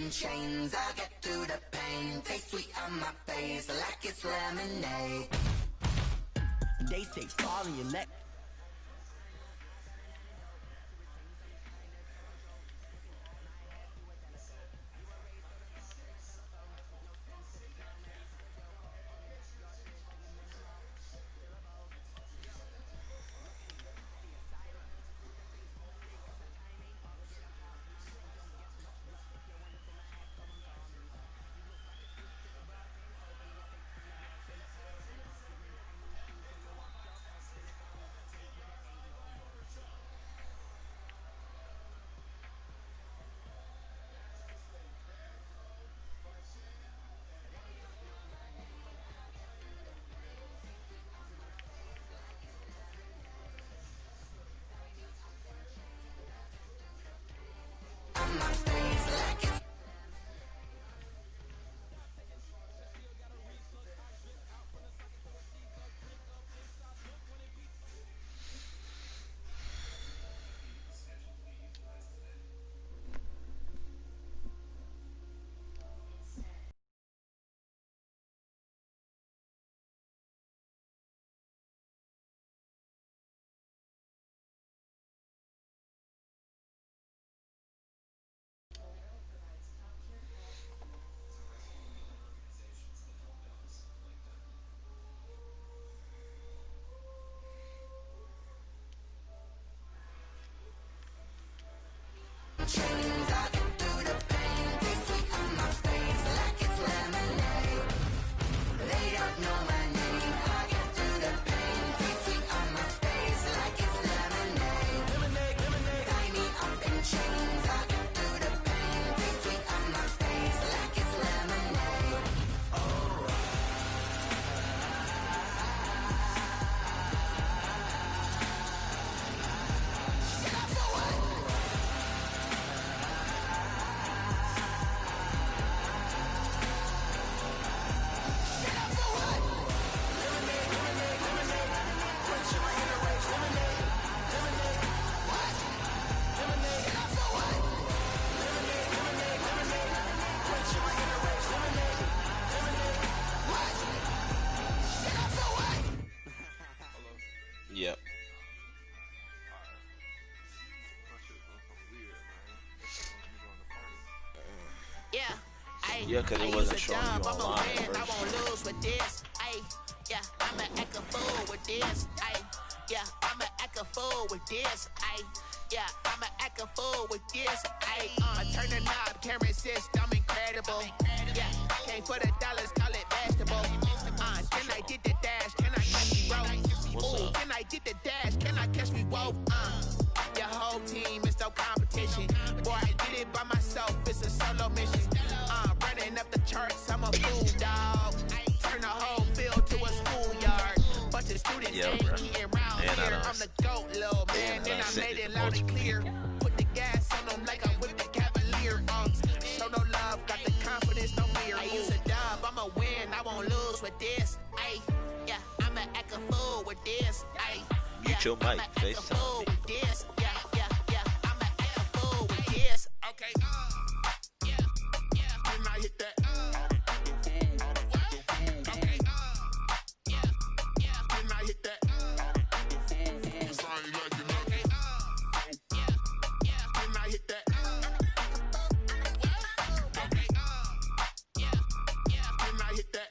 in chains. I get through the pain. Taste sweet on my face like it's lemonade. They say fall in your neck. Chains, I get through the pain. Taste sweet on my face like it's lemonade. They don't know my name. I get through the pain. Taste sweet on my face like it's lemonade. Lemonade, lemonade. Tie me up in chains. I get through the pain. Taste sweet on my face like it's lemonade. Oh. Get up for what? Yep. Yeah, cause it wasn't showing you online at I won't lose with this. Yeah, I'ma act a fool with this. Yeah, I'ma act a fool with this. Yeah, I'ma act a fool with this. I turn the knob, can't resist, I'm incredible. Yeah, came for the dollars, call it vegetable. Can I get the dash? Can I catch me roll? Ooh, can I get the dash? Can I catch me roll? Your whole team is no competition. Boy, I did it by myself, it's a solo mission. Running up the charts, I'm a fool, dog. Turn the whole field to a schoolyard. Bunch of students ain't eating round here. I'm the GOAT, little man, then I made it loud and clear. Put the gas on them like I'm with the Cavalier. Show no love, got the confidence, no fear. I use a dub, I'ma win, I won't lose with this. Yeah, I'ma act a fool with this. Mute your mic, FaceTime. Yeah, I'ma act a fool with this. Okay, yeah, when I hit that. Okay, yeah, when I hit that. When I hit that. Okay, yeah, when I hit that.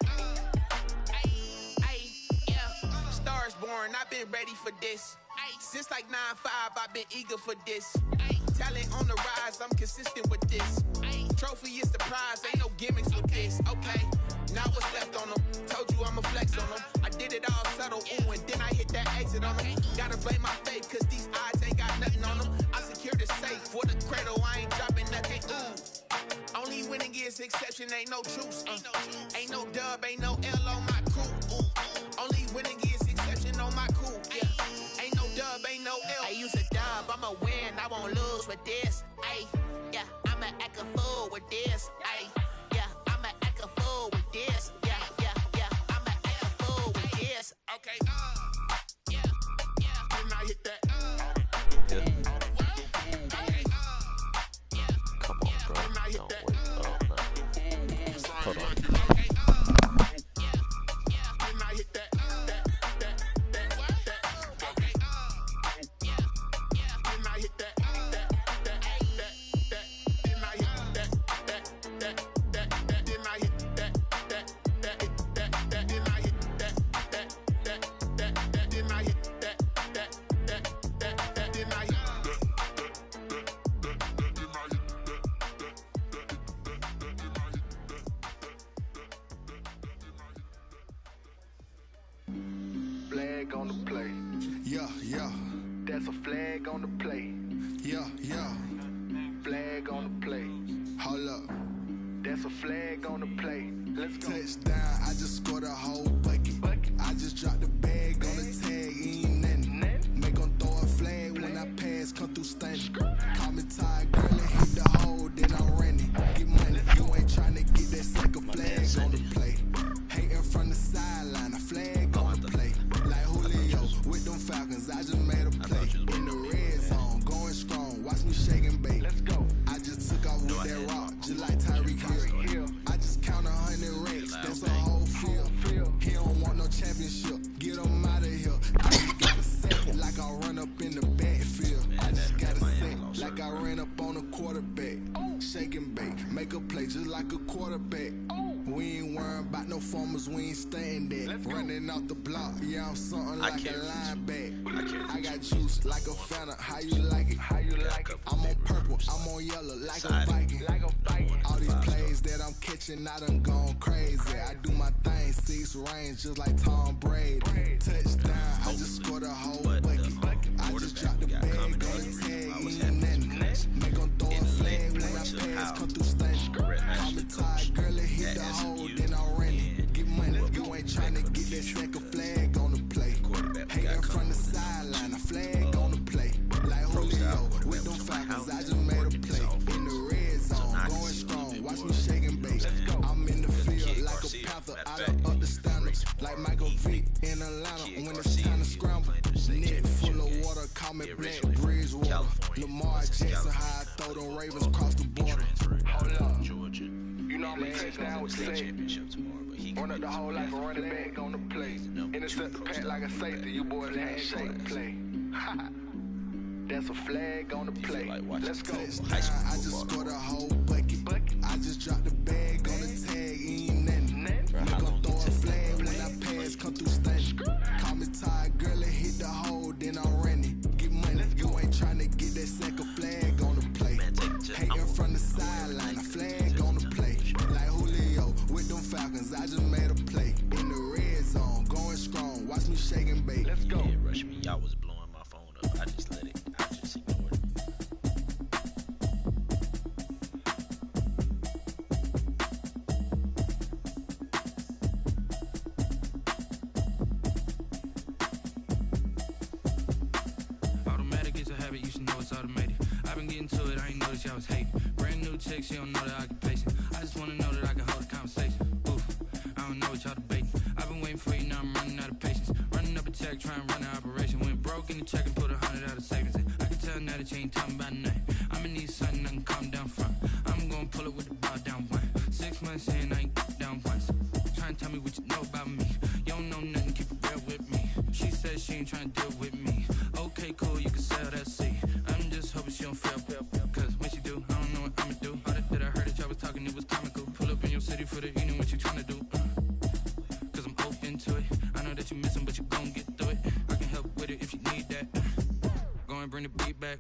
Yeah, Stars born, I've been ready for this. Since like 9-5, I've been eager for this. Talent on the rise, I'm consistent with this. Trophy is the prize, ain't no gimmicks with this. Okay, now what's left on them? Told you I'ma flex on them. I did it all subtle, ooh, and then I hit that exit on them. Gotta blame my faith, cause these eyes ain't got nothing on them. I secured the safe for the cradle, I ain't dropping nothing, ooh. Only winning is exception, ain't no truce. Ain't no dub, ain't no L on my crew. Only winning is exception on my crew. Yeah. Ain't no dub, ain't no L. I use a dub, I'ma win, I won't lose with this. Yeah, I'ma act a fool with this. Yeah, I'ma act a fool with this. Yeah, I'ma act a fool with this. Okay, yeah, when I hit that. Come on, bro. Don't wake up. That's a flag on the play. Yeah, yeah. Flag on the play. Hold up. That's a flag on the play. Let's go. Touchdown, I just scored a whole bucket. I just dropped the bag on the tag, ain't nothing. Make 'em throw a flag when I pass, come through stunning. Call me tired, girl, and hit the hole, then I'm running. Get money, you ain't tryna get that second flag on the play. Hating from the sideline, a flag on the play. Like Julio with them Falcons, I just made a play. In the red zone, going strong, watch me shake and bake. Let's go. I just took off with that rock, just like Tyreek Hill. I just count 100 racks, that's a whole field. He don't want no championship, get him out of here. I just got a set like I run up in the backfield. I just got a set like I ran up on a quarterback. Shake and bake, make a play just like a quarterback. We ain't worrying about no formers, we ain't staying there. Running out the block, yeah, I'm something like a linebacker. I got juice like a Fanta, how you like it? How you like it? I'm on purple, I'm on yellow like a Viking. Like a Viking. All these plays that I'm catching, I done gone crazy. I do my thing, 6 range just like Tom Brady. Touchdown, I just scored a whole bucket. I just dropped the bag on the tag, ain't nothing. Make 'em throw a flag when I pass, come through stunning. Call me tired, girl, and hit the hole, then I'm running. Get money, you ain't tryna get that second flag on the play. Hating from the sideline, a flag on the play. Like Julio with them Falcons, I just made a play. In the red zone, going strong, watch me shake and bake. I'm in the field like a panther, out of the standards. Like Michael Vick in Atlanta, when it's time to scramble. Net full of water, call me Black Bridgewater. Lamar Jackson, how I throw them Ravens across the border. Hold up. Georgia. You know I'm a touchdown with the set. Championship tomorrow, but he Run up the whole life a running back on the play. Intercept the pack like a safety. You boys handshake play. That's a flag on the play. Let's go. Touchdown, I just scored a whole bucket. I just dropped the bag on the tag, ain't nothing. Make 'em throw a flag when I pass, come through stunning. Call me tired, girl, and hit the hole, then I'm running. Get money, you ain't tryna get that second flag on the play. Hating from the sideline, a flag on the play. Like Julio with them Falcons, I just made a play. In the red zone, going strong, watch me shake and bake. Let's go. Yeah, rush me. Y'all was blowing my phone up. I just let it. I just ignored it. Automatic is a habit, you should know it's automated. I've been getting to it, I ain't noticed y'all was hating. Brand new chick, she don't know the occupation. I just wanna know that I can hold a conversation. Oof, I don't know what y'all debating. I've been waiting for you, now I'm running out of patience. Running up a check, trying to run an operation. Went broke in the check and put 100 out of savings in. I can tell now that you ain't talking about nothing. I'ma need something I can calm down from. I'm gonna pull it with the ball down one. 6 months in, I ain't down once. Trying to tell me what you know about me. You don't know nothing, keep it real with me. She said she ain't trying to deal with me. Okay, cool, you can sell that seat. I'm just hoping she don't fail. Cause when she do, I don't know what I'ma do. All that I heard that y'all was talking, it was comical. Pull up in your city for the evening, what you tryna do? Cause I'm open to it. I know that you missing, but you gon' get through it. I can help with it if you need that. Go and bring the beat back.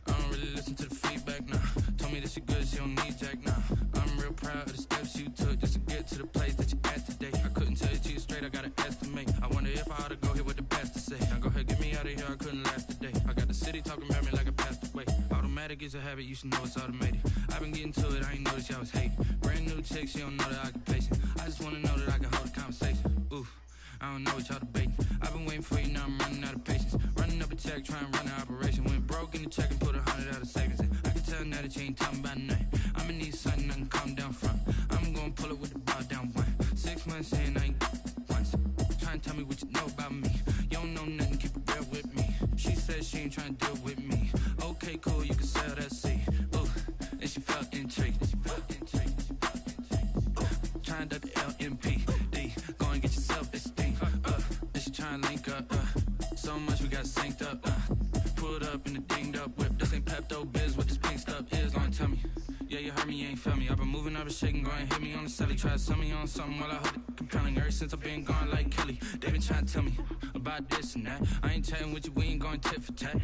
I don't really listen to the feedback, nah. Told me that she good, she don't need Jack, nah. I'm real proud of the steps you took just to get to the place that you at today. I couldn't tell it to you straight, I gotta estimate. I wonder if I ought to go here with the best to say. Now go ahead, get me out of here, I couldn't last today. I got the city talking about me like I passed away. Automatic is a habit, you should know it's automated. I've been getting to it, I ain't noticed y'all was hating. Brand new chick, she don't know the occupation. I just wanna know that I can hold a conversation. Oof, I don't know what y'all debating. I've been waiting for you, now I'm running out of patience. Running up a check, trying to run an operation. Went broke in the check and put 100 out of savings in. I can tell now that you ain't talking about nothing. I'ma need something I can calm down from. I'm gonna pull it with the ball down one. 6 months in, I ain't once. Trying to tell me what you know about me. You don't know nothing, keep it real with me. She said she ain't trying to deal with me. Okay, cool, you can sell that seat. Ooh, and she felt intrigued. Trying to duck the LMPD. Go and get your self-esteem. And she trying to link up. So much we got synced up. Pulled up in the dinged up whip. This ain't Pepto-Biz, what this pink stuff is. Long tell me. Yeah, you heard me, you ain't felt me. I've been moving, I've been shaking, go and hit me on the celly. Try to sell me on something while I hold it compelling. Ever since I've been gone like Kelly, they been trying to tell me about this and that. I ain't chatting with you, we ain't going tit for tat.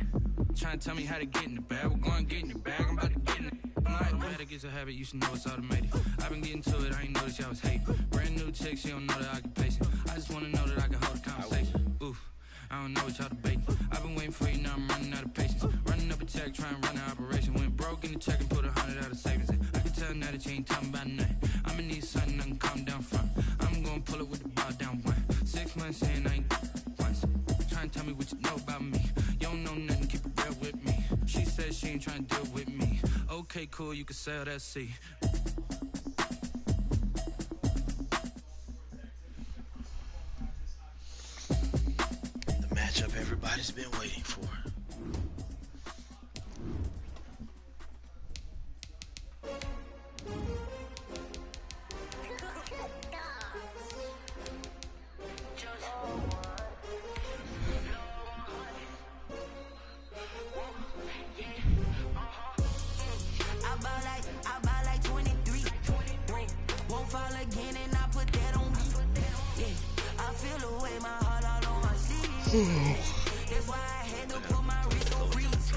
Trying to tell me how to get in the bag. We're going to get in the bag, I'm about to get in it. Automatic is a habit, you should know it's automated. I've been getting to it, I ain't noticed y'all was hating. Brand new chick, she don't know the occupation. I just wanna know that I can hold a conversation. Oof, I don't know what y'all debating. I've been waiting for you, now I'm running out of patience. Running up a check, trying to run an operation. Went broke in the check and put 100 out of savings in. I can tell now that you ain't talking about nothing. I'ma need something I can calm down from. I'm gonna pull it with the ball down one. 6 months in, I ain't once. Trying to tell me what you know about me. You don't know nothing, keep it real with me. She said she ain't trying to deal with me. Okay, cool, you can sell that seat. The matchup everybody's been waiting for. I buy like 23. Won't fall again and I put that on me. Yeah, I feel the way my heart all on my sleeve. That's why I had to put my wrist on freeze.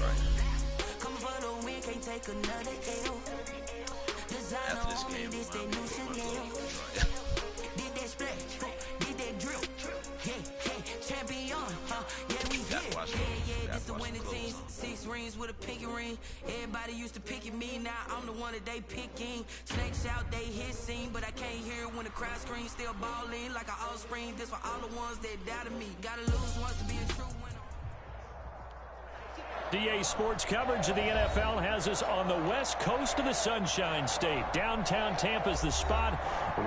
Coming for the win, can't take another L. Designer on me, this that new Chanel. Did that splash, did that drill. Yeah, champion, yeah, we here. Yeah, this the winning team. 6 rings with a pinky ring. Everybody used to pick at me, now I'm the one that they picking. Snakes out, they hit scene, but I can't hear it when the crowd screams. Still balling like an offspring. This for all the ones that doubted me. Gotta lose once to be a true winner. DA Sports coverage of the NFL has us on the west coast of the Sunshine State. Downtown Tampa's the spot,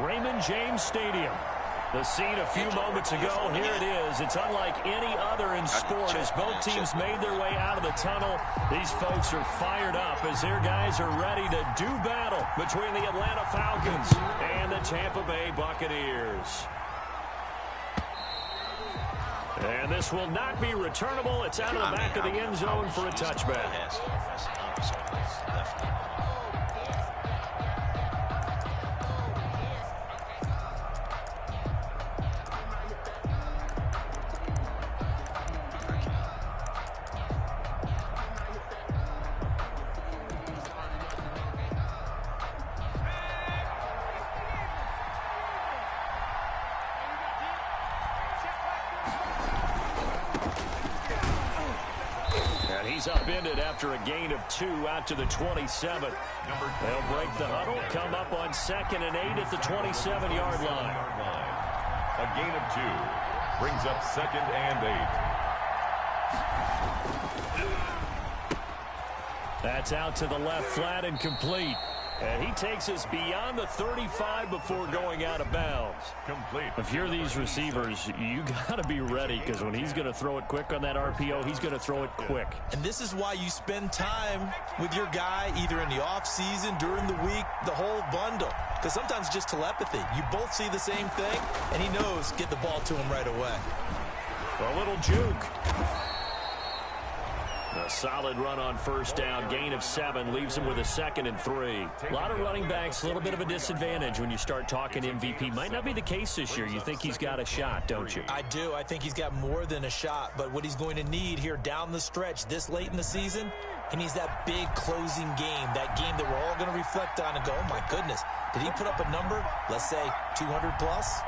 Raymond James Stadium. The scene a few moments ago, here it is. It's unlike any other in sport as both teams made their way out of the tunnel. These folks are fired up as their guys are ready to do battle between the Atlanta Falcons and the Tampa Bay Buccaneers. And this will not be returnable. It's out of the back of the end zone for a touchback. He's upended after a gain of 2 out to the 27. They'll break the huddle, come up on 2nd and 8 at the 27-yard line. A gain of 2 brings up 2nd and 8. That's out to the left flat and complete. And he takes us beyond the 35 before going out of bounds. Complete. If you're these receivers, you got to be ready because when he's going to throw it quick on that RPO, he's going to throw it quick. And this is why you spend time with your guy either in the offseason, during the week, the whole bundle. Because sometimes it's just telepathy. You both see the same thing, and he knows get the ball to him right away. A little juke. A solid run on first down, gain of 7, leaves him with a 2nd and 3. A lot of running backs, a little bit of a disadvantage when you start talking MVP. Might not be the case this year. You think he's got a shot, don't you? I do. I think he's got more than a shot, but what he's going to need here down the stretch this late in the season, he needs that big closing game, that game that we're all going to reflect on and go, oh my goodness, did he put up a number, let's say 200 plus?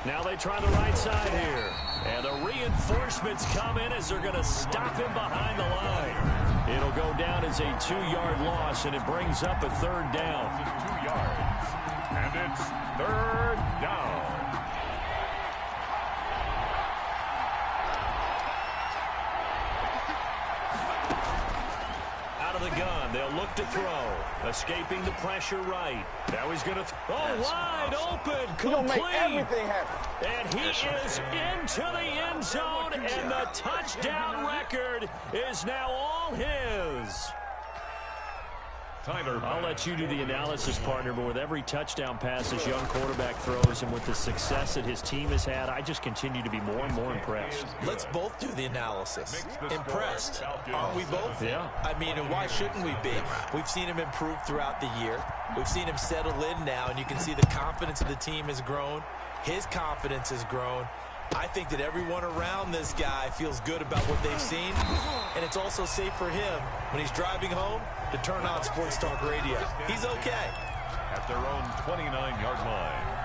Now they try the right side here. And the reinforcements come in as they're going to stop him behind the line. It'll go down as a 2-yard loss, and it brings up a 3rd down. 2 yards. And it's 3rd down. Out of the gun, they'll look to throw. Escaping the pressure right. Now he's going to wide open, complete. Make everything happen. And he is into the end zone, and the touchdown record is now all his. I'll let you do the analysis, partner, but with every touchdown pass this young quarterback throws and with the success that his team has had, I just continue to be more and more impressed. Let's both do the analysis. Impressed. Aren't we both? Yeah. I mean, and why shouldn't we be? We've seen him improve throughout the year. We've seen him settle in now, and you can see the confidence of the team has grown. His confidence has grown. I think that everyone around this guy feels good about what they've seen, and it's also safe for him when he's driving home to turn on Sports Talk Radio. He's okay. At their own 29-yard line.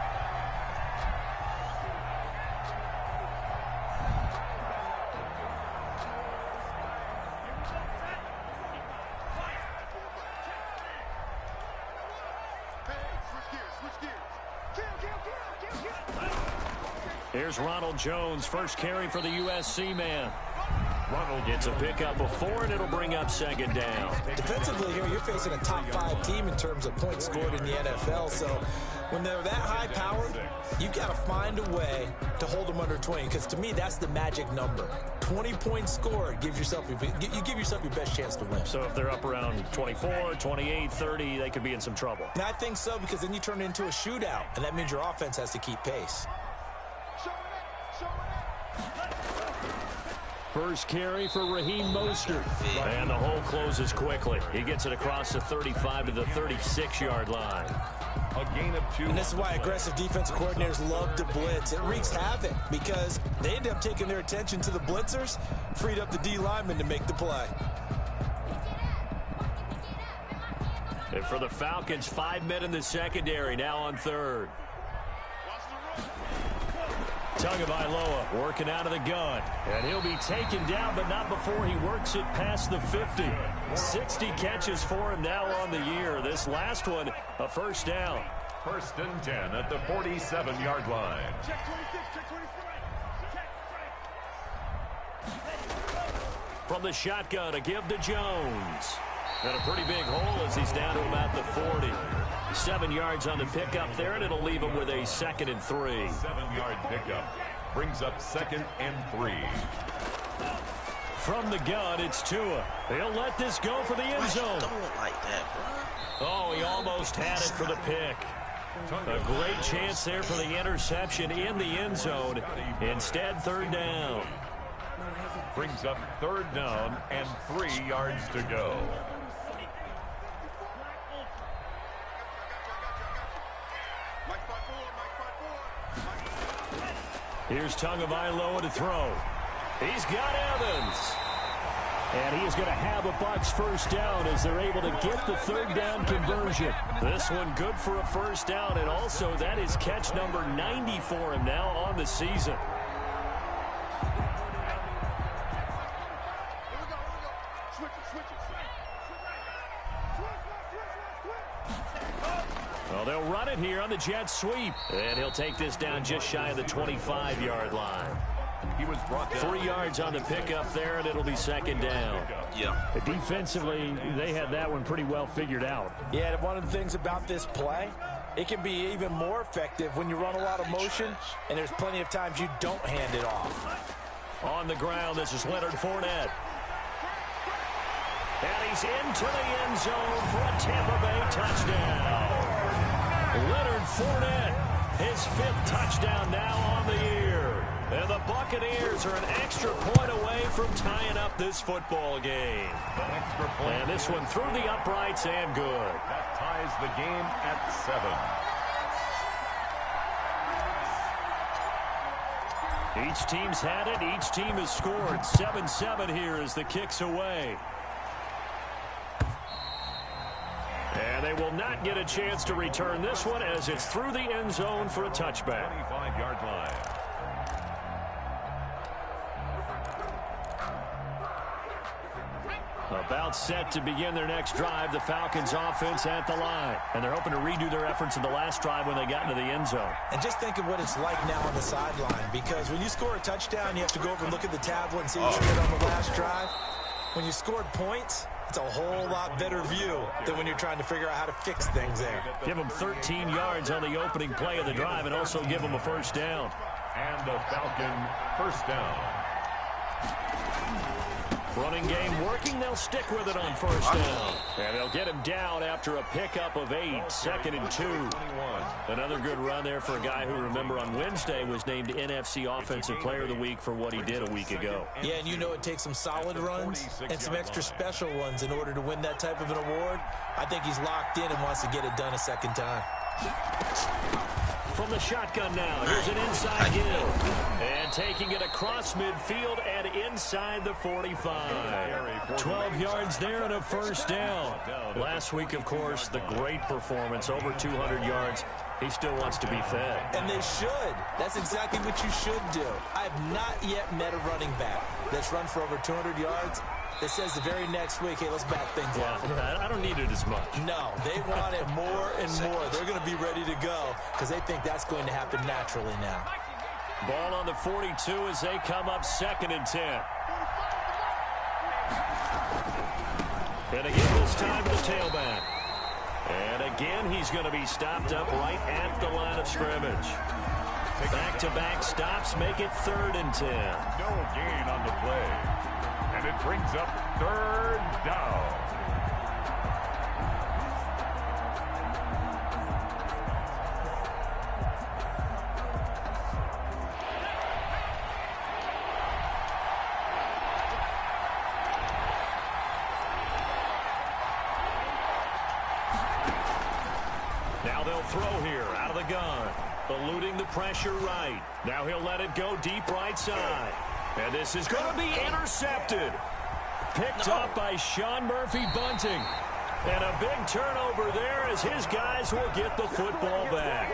Here's Ronald Jones, first carry for the USC man. Ronald gets a pickup of 4, and it'll bring up second down. Defensively here, you're facing a top-5 team in terms of points scored in the NFL, so when they're that high-powered, you've got to find a way to hold them under 20, because to me, that's the magic number. 20 points scored gives yourself you give yourself your best chance to win. So if they're up around 24, 28, 30, they could be in some trouble. And I think so, because then you turn it into a shootout, and that means your offense has to keep pace. First carry for Raheem Mostert. And the hole closes quickly. He gets it across the 35 to the 36-yard line. A gain of 2. And this is why aggressive defensive coordinators love to blitz. It wreaks havoc because they end up taking their attention to the blitzers, freed up the D lineman to make the play. And for the Falcons, 5 men in the secondary, now on third. Tagovailoa working out of the gun. And he'll be taken down, but not before he works it past the 50. 60 catches for him now on the year. This last one, a first down. First and 10 at the 47-yard line. From the shotgun, a give to Jones. And a pretty big hole as he's down to about the 40. 7 yards on the pickup there, and it'll leave him with a 2nd and 3. 7-yard pickup brings up 2nd and 3. From the gun, it's Tua. He'll let this go for the end zone. Don't like that, bro. Oh, he almost had it for the pick. A great chance there for the interception in the end zone. Instead, third down. Brings up third down and 3 yards to go. Here's Tagovailoa to throw. He's got Evans. And he is going to have a Bucs first down as they're able to get the third down conversion. This one good for a first down, and also that is catch number 90 for him now on the season. Well, they'll run it here on the jet sweep. And he'll take this down just shy of the 25-yard line. He was brought down. 3 yards on the pickup there, and it'll be second down. Yeah. Defensively, they had that one pretty well figured out. Yeah, one of the things about this play, it can be even more effective when you run a lot of motion, and there's plenty of times you don't hand it off. On the ground, this is Leonard Fournette. And he's into the end zone for a Tampa Bay touchdown. Leonard Fournette, his 5th touchdown now on the year. And the Buccaneers are an extra point away from tying up this football game. And this one through the uprights and good. That ties the game at 7. Each team's had it. Each team has scored. 7-7 here as the kick's away. And they will not get a chance to return this one as it's through the end zone for a touchback. 25-yard line. About set to begin their next drive, the Falcons offense at the line. And they're hoping to redo their efforts in the last drive when they got into the end zone. And just think of what it's like now on the sideline, because when you score a touchdown, you have to go over and look at the tablet and see what you did on the last drive. When you scored points, it's a whole lot better view than when you're trying to figure out how to fix things there. Give them 13 yards on the opening play of the drive and also give them a first down. And the Falcon first down. Running game working. They'll stick with it on first down. And they'll get him down after a pickup of 8. 2nd and 2. Another good run there for a guy who, remember, on Wednesday was named NFC Offensive Player of the Week for what he did a week ago. Yeah, and you know it takes some solid runs and some extra special ones in order to win that type of an award. I think he's locked in and wants to get it done a second time. from the shotgun now. Here's an inside give. And taking it across midfield and inside the 45. 12 yards there and a first down. Last week, of course, the great performance, over 200 yards. He still wants to be fed. And they should. That's exactly what you should do. I have not yet met a running back that's run for over 200 yards that says the very next week, hey, let's back things up. Yeah, I don't need it as much. No, they want it more and more. They're going to be ready to go because they think that's going to happen naturally now. Ball on the 42 as they come up 2nd and 10. And again this time to the tailback. And again he's going to be stopped up right at the line of scrimmage. Back-to-back stops make it 3rd and 10. No gain on the play. And it brings up 3rd down. Now they'll throw here out of the gun. Eluding the pressure right. Now he'll let it go deep right side. And this is going to be intercepted. Picked up by Sean Murphy-Bunting. And a big turnover there as his guys will get the football back.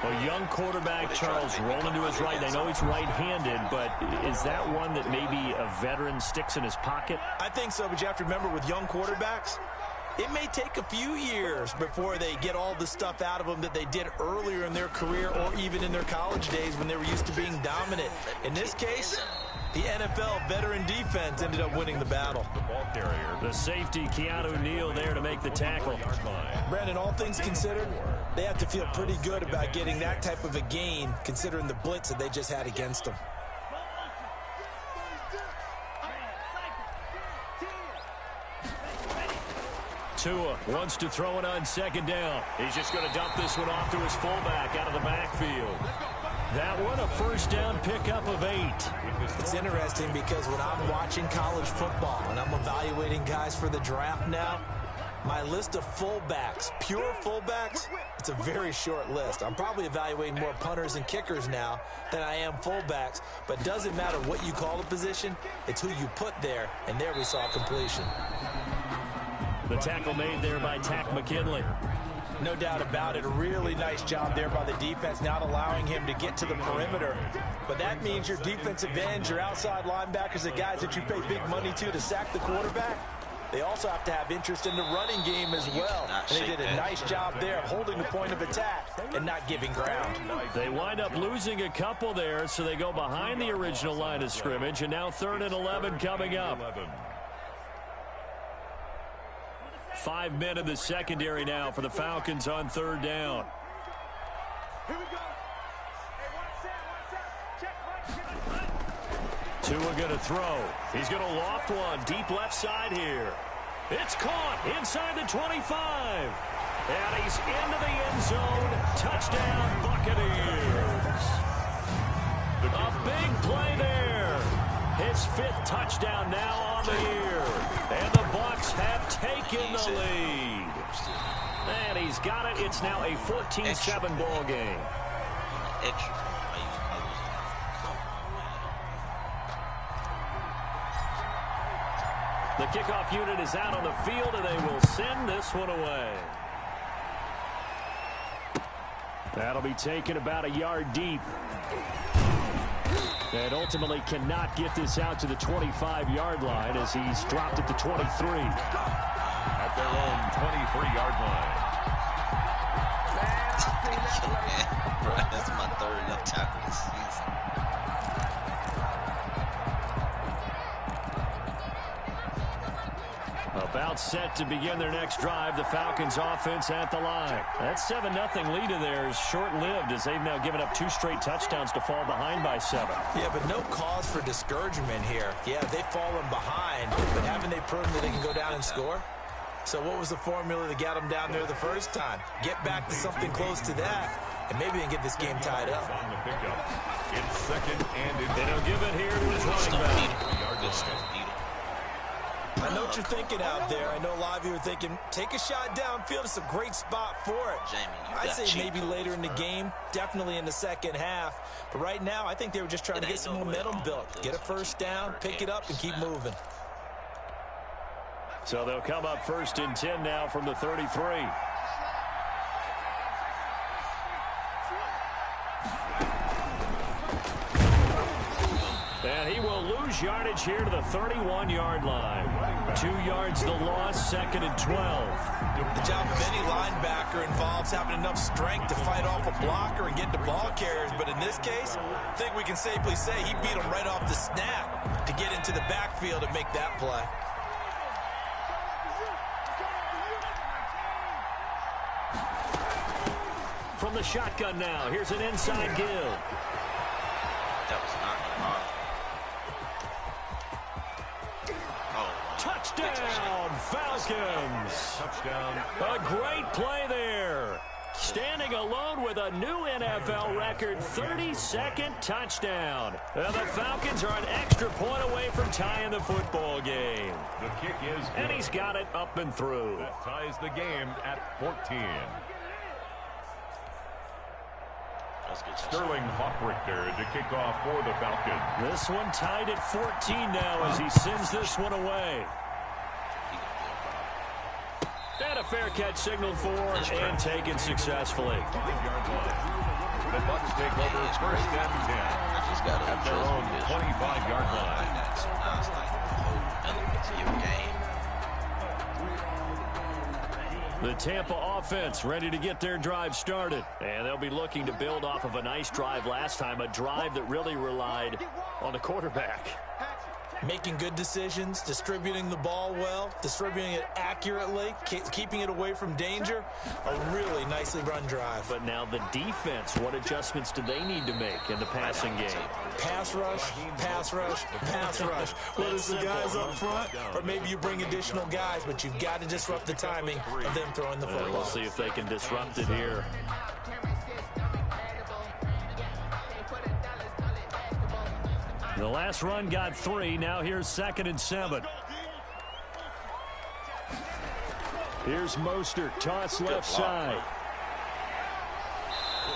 A young quarterback, Charles, rolling to his right. I know he's right-handed, but is that one that maybe a veteran sticks in his pocket? I think so, but you have to remember with young quarterbacks, it may take a few years before they get all the stuff out of them that they did earlier in their career or even in their college days when they were used to being dominant. In this case, the NFL veteran defense ended up winning the battle. The ball carrier. The safety, Keanu Neal, there to make the tackle. Brandon, all things considered, they have to feel pretty good about getting that type of a gain considering the blitz that they just had against them. Tua wants to throw it on 2nd down. He's just going to dump this one off to his fullback out of the backfield. That one, a 1st down pickup of 8. It's interesting because when I'm watching college football and I'm evaluating guys for the draft now, my list of fullbacks, pure fullbacks, it's a very short list. I'm probably evaluating more punters and kickers now than I am fullbacks, but it doesn't matter what you call a position, it's who you put there, and there we saw completion. The tackle made there by Tack McKinley. No doubt about it. A really nice job there by the defense, not allowing him to get to the perimeter. But that means your defensive ends, your outside linebackers, the guys that you pay big money to sack the quarterback, they also have to have interest in the running game as well. And they did a nice job there of holding the point of attack and not giving ground. They wind up losing a couple there, so they go behind the original line of scrimmage, and now 3rd and 11 coming up. 5 men in the secondary now for the Falcons on 3rd down. Tua going to throw. He's going to loft one deep left side here. It's caught inside the 25. And he's into the end zone. Touchdown, Buccaneers. A big play there. His 5th touchdown now on the year. And the Bucs have taken the lead. And he's got it. It's now a 14-7 ball game. The kickoff unit is out on the field, and they will send this one away. That'll be taken about a yard deep. And ultimately cannot get this out to the 25-yard line as he's dropped at the 23. At their own 23-yard line. Bro, that's my 3rd left tackle this season. About set to begin their next drive, the Falcons offense at the line. That 7-0 lead of theirs short-lived as they've now given up 2 straight touchdowns to fall behind by 7. Yeah, but no cause for discouragement here. Yeah, they've fallen behind, but haven't they proven that they can go down and score? So what was the formula that got them down there the first time? Get back to something close to that, and maybe they can get this game tied up. On the pickup. It's 2nd and And he'll give it here to his running back. I know what you're thinking out there. I know a lot of you are thinking, take a shot downfield. It's a great spot for it. Jamie, I'd say maybe later in the game, definitely in the second half. But right now, I think they were just trying to get some momentum built. Get a first down, pick it up, and keep moving. So they'll come up 1st and 10 now from the 33. And he will lose yardage here to the 31-yard line. 2 yards the loss, 2nd and 12. The job of any linebacker involves having enough strength to fight off a blocker and get to ball carriers. But in this case, I think we can safely say he beat him right off the snap to get into the backfield and make that play. From the shotgun now, here's an inside give. That was not Touchdown, Falcons. Touchdown. A great play there. Standing alone with a new NFL record 32nd touchdown. And the Falcons are an extra point away from tying the football game. The kick is good. And he's got it up and through. That ties the game at 14. Sterling Hoffrichter to kick off for the Falcons. This one tied at 14 now as he sends this one away. And a fair catch signaled for and taken successfully. 5-yard line. The Bucs take over 1st and 10 at their own 25-yard line. So now it's like the whole element to your game. The Tampa offense ready to get their drive started. And they'll be looking to build off of a nice drive last time, a drive that really relied on the quarterback. Making good decisions, distributing the ball well, distributing it accurately, keeping it away from danger. A really nicely run drive. But now the defense, what adjustments do they need to make in the passing game? Pass rush, pass rush, pass rush. Whether it's the guys up front or maybe you bring additional guys, but you've got to disrupt the timing of them throwing the football. We'll see if they can disrupt it here. The last run got 3. Now here's 2nd and 7. Here's Mostert. Toss left side.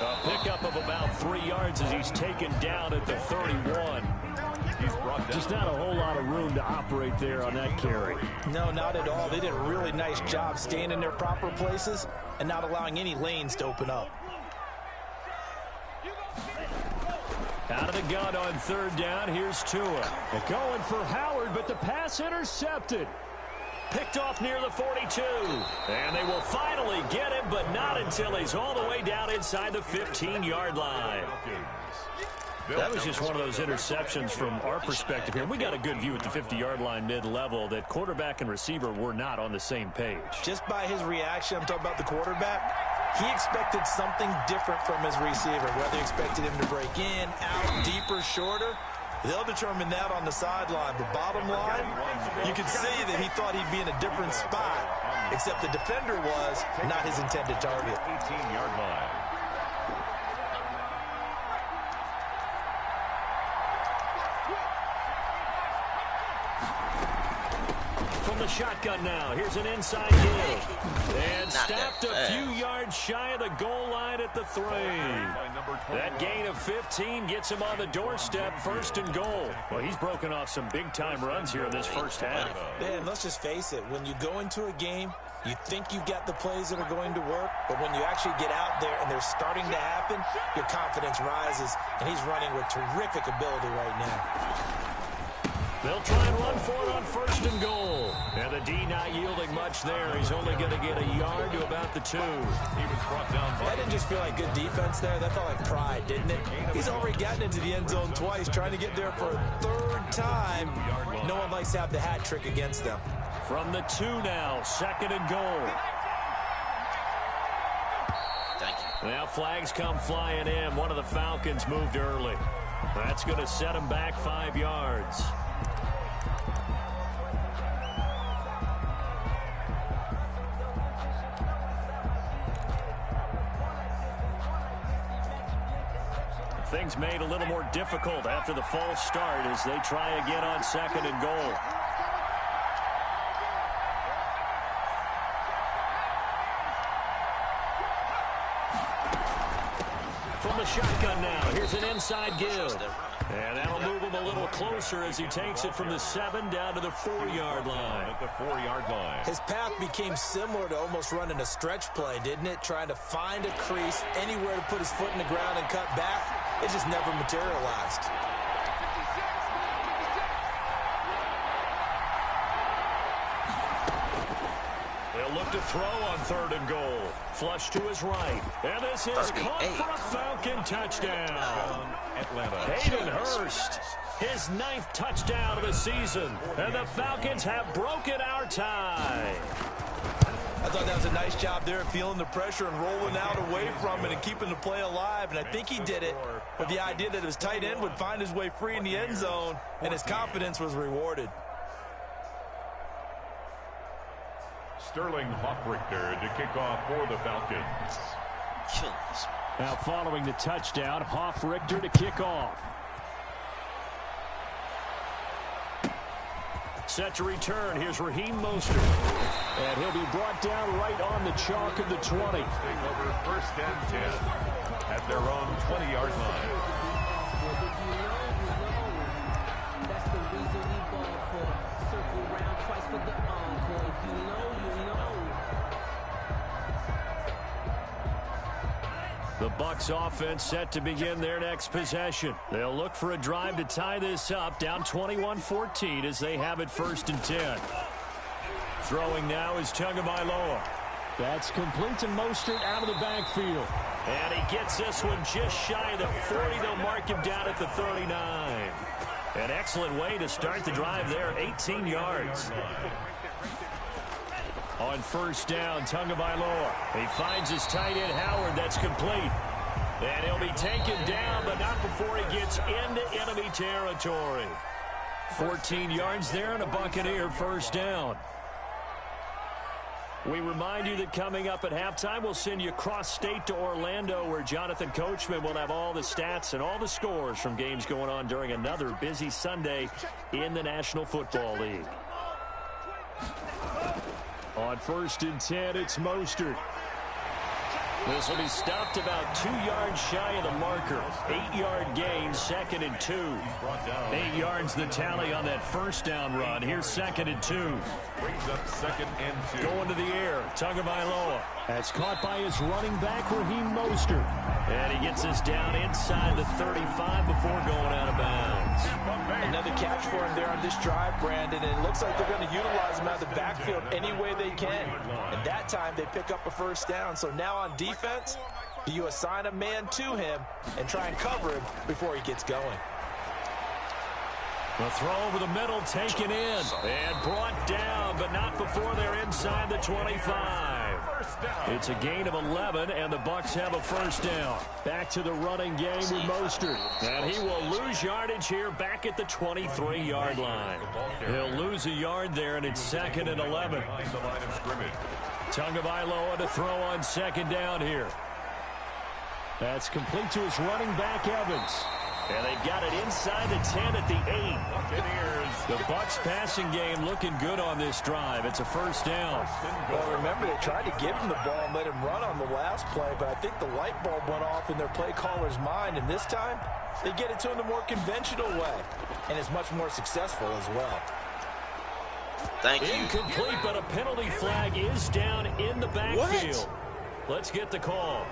A pickup of about 3 yards as he's taken down at the 31. Just not a whole lot of room to operate there on that carry. No, not at all. They did a really nice job staying in their proper places and not allowing any lanes to open up. Out of the gun on 3rd down, here's Tua. They're going for Howard, but the pass intercepted. Picked off near the 42. And they will finally get him, but not until he's all the way down inside the 15-yard line. That was just one of those interceptions from our perspective here. We got a good view at the 50-yard line mid-level that quarterback and receiver were not on the same page. Just by his reaction, I'm talking about the quarterback, he expected something different from his receiver, whether he expected him to break in, out, deeper, shorter. They'll determine that on the sideline. But bottom line, you can see that he thought he'd be in a different spot, except the defender was not his intended target. 18-yard line. From the shotgun now, here's an inside give. And stopped a few yards shy of the goal line at the 3. That gain of 15 gets him on the doorstep, 1st and goal. Well, he's broken off some big-time runs here in this first half. Man, let's just face it. When you go into a game, you think you've got the plays that are going to work, but when you actually get out there and they're starting to happen, your confidence rises, and he's running with terrific ability right now. They'll try and run for it on 1st and goal. And the D not yielding much there. He's only going to get a yard to about the 2. He was brought down by... That didn't just feel like good defense there. That felt like pride, didn't it? He's already gotten into the end zone twice, trying to get there for a 3rd time. No one likes to have the hat trick against them. From the 2 now, 2nd and goal. Thank you. Now flags come flying in. One of the Falcons moved early. That's going to set him back 5 yards. Things made a little more difficult after the false start as they try again on 2nd and goal. from the shotgun now. Here's an inside give. And that'll move him a little closer as he takes it from the 7 down to the 4-yard line. At the 4-yard line. His path became similar to almost running a stretch play, didn't it? Trying to find a crease, anywhere to put his foot in the ground and cut back. It just never materialized. They'll look to throw on 3rd and goal. Flush to his right. And this is caught for a Falcon touchdown. Atlanta. Hayden Hurst, his 9th touchdown of the season. And the Falcons have broken our tie. I thought that was a nice job there, feeling the pressure and rolling out away from it and keeping the play alive. And I think he did it with the idea that his tight end would find his way free in the end zone, and his confidence was rewarded. Sterling Hoffrichter to kick off for the Falcons. Now following the touchdown, Hoffrichter to kick off. Set to return. Here's Raheem Mostert. And he'll be brought down right on the chalk of the 20. Take over 1st and 10 at their own 20-yard line. That's the reason we ball for. Circle round twice for the encore. If you know, you know. The Bucs offense set to begin their next possession. They'll look for a drive to tie this up, down 21-14 as they have it 1st and 10. Throwing now is Tagovailoa. That's complete to Mostert out of the backfield. And he gets this one just shy of the 40. They'll mark him down at the 39. An excellent way to start the drive there, 18 yards. On 1st down, Tagovailoa. He finds his tight end, Howard. That's complete. And he'll be taken down, but not before he gets into enemy territory. 14 yards there and a Buccaneer 1st down. We remind you that coming up at halftime, we'll send you cross-state to Orlando, where Jonathan Coachman will have all the stats and all the scores from games going on during another busy Sunday in the National Football League. On 1st and 10, it's Mostert. This will be stopped about 2 yards shy of the marker. 8-yard gain, 2nd and 2. 8 yards the tally on that 1st down run. Here's 2nd and 2. Brings up 2nd and 2. Going to the air, Tagovailoa. That's caught by his running back, Raheem Mostert. And he gets us down inside the 35 before going out of bounds. Another catch for him there on this drive, Brandon, and it looks like they're going to utilize him out of the backfield any way they can. And that time they pick up a 1st down. So now on defense, do you assign a man to him and try and cover him before he gets going? The throw over the middle, taken in, and brought down, but not before they're inside the 25. It's a gain of 11, and the Bucs have a 1st down. Back to the running game with Mostert. And he will lose yardage here back at the 23-yard line. He'll lose a yard there, and it's 2nd and 11. Tagovailoa to throw on 2nd down here. That's complete to his running back, Evans. And they've got it inside the 10 at the 8. The Bucs passing game looking good on this drive. It's a 1st down. Well, remember, they tried to give him the ball and let him run on the last play, but I think the light bulb went off in their play caller's mind, and this time they get it to him the more conventional way, and it's much more successful as well. Thank you. Incomplete, but a penalty flag is down in the backfield. Let's get the call.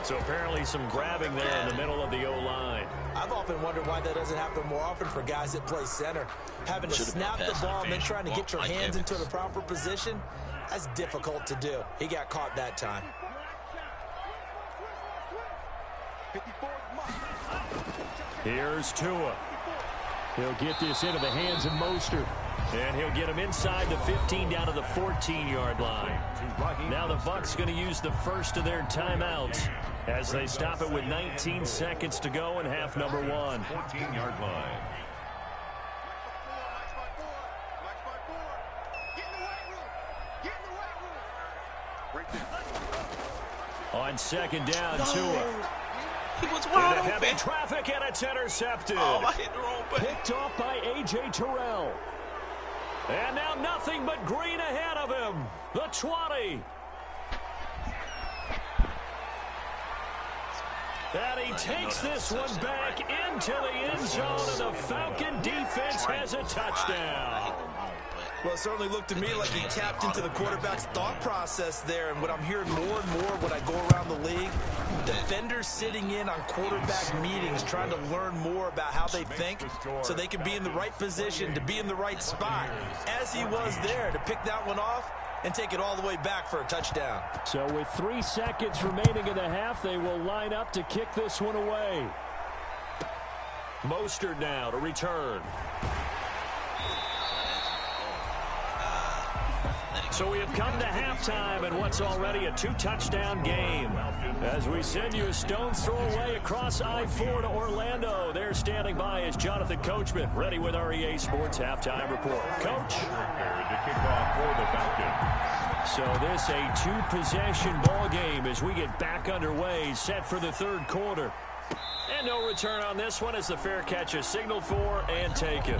So apparently some grabbing there in the middle of the O-line. I've often wondered why that doesn't happen more often for guys that play center. Having to snap the ball and then trying to get your hands into the proper position, that's difficult to do. He got caught that time. Here's Tua. He'll get this into the hands of Mostert. And he'll get him inside the 15 down to the 14-yard line. Now the Bucs going to use the first of their timeouts as they stop it with 19 seconds to go in half number 1. 14-yard line. On 2nd down, Tua. He was wide open. Heavy traffic, and it's intercepted. Oh, I hit the wrong button. Picked off by A.J. Terrell. And now nothing but green ahead of him. The 20. And he takes this one back into the end zone, and the Falcon defense has a touchdown. Well, it certainly looked to me like he tapped into the quarterback's thought process there. And what I'm hearing more and more when I go around the league, defenders sitting in on quarterback meetings trying to learn more about how they think so they can be in the right position to be in the right spot, as he was there to pick that one off and take it all the way back for a touchdown. So with 3 seconds remaining in the half, they will line up to kick this one away. Mostert now to return. So we have come to halftime and what's already a 2-touchdown game. As we send you a stone's throw away across I-4 to Orlando. There standing by is Jonathan Coachman, ready with our EA Sports Halftime Report. Coach? So this a 2-possession ball game as we get back underway, set for the third quarter. And no return on this one as the fair catch is signaled for and taken.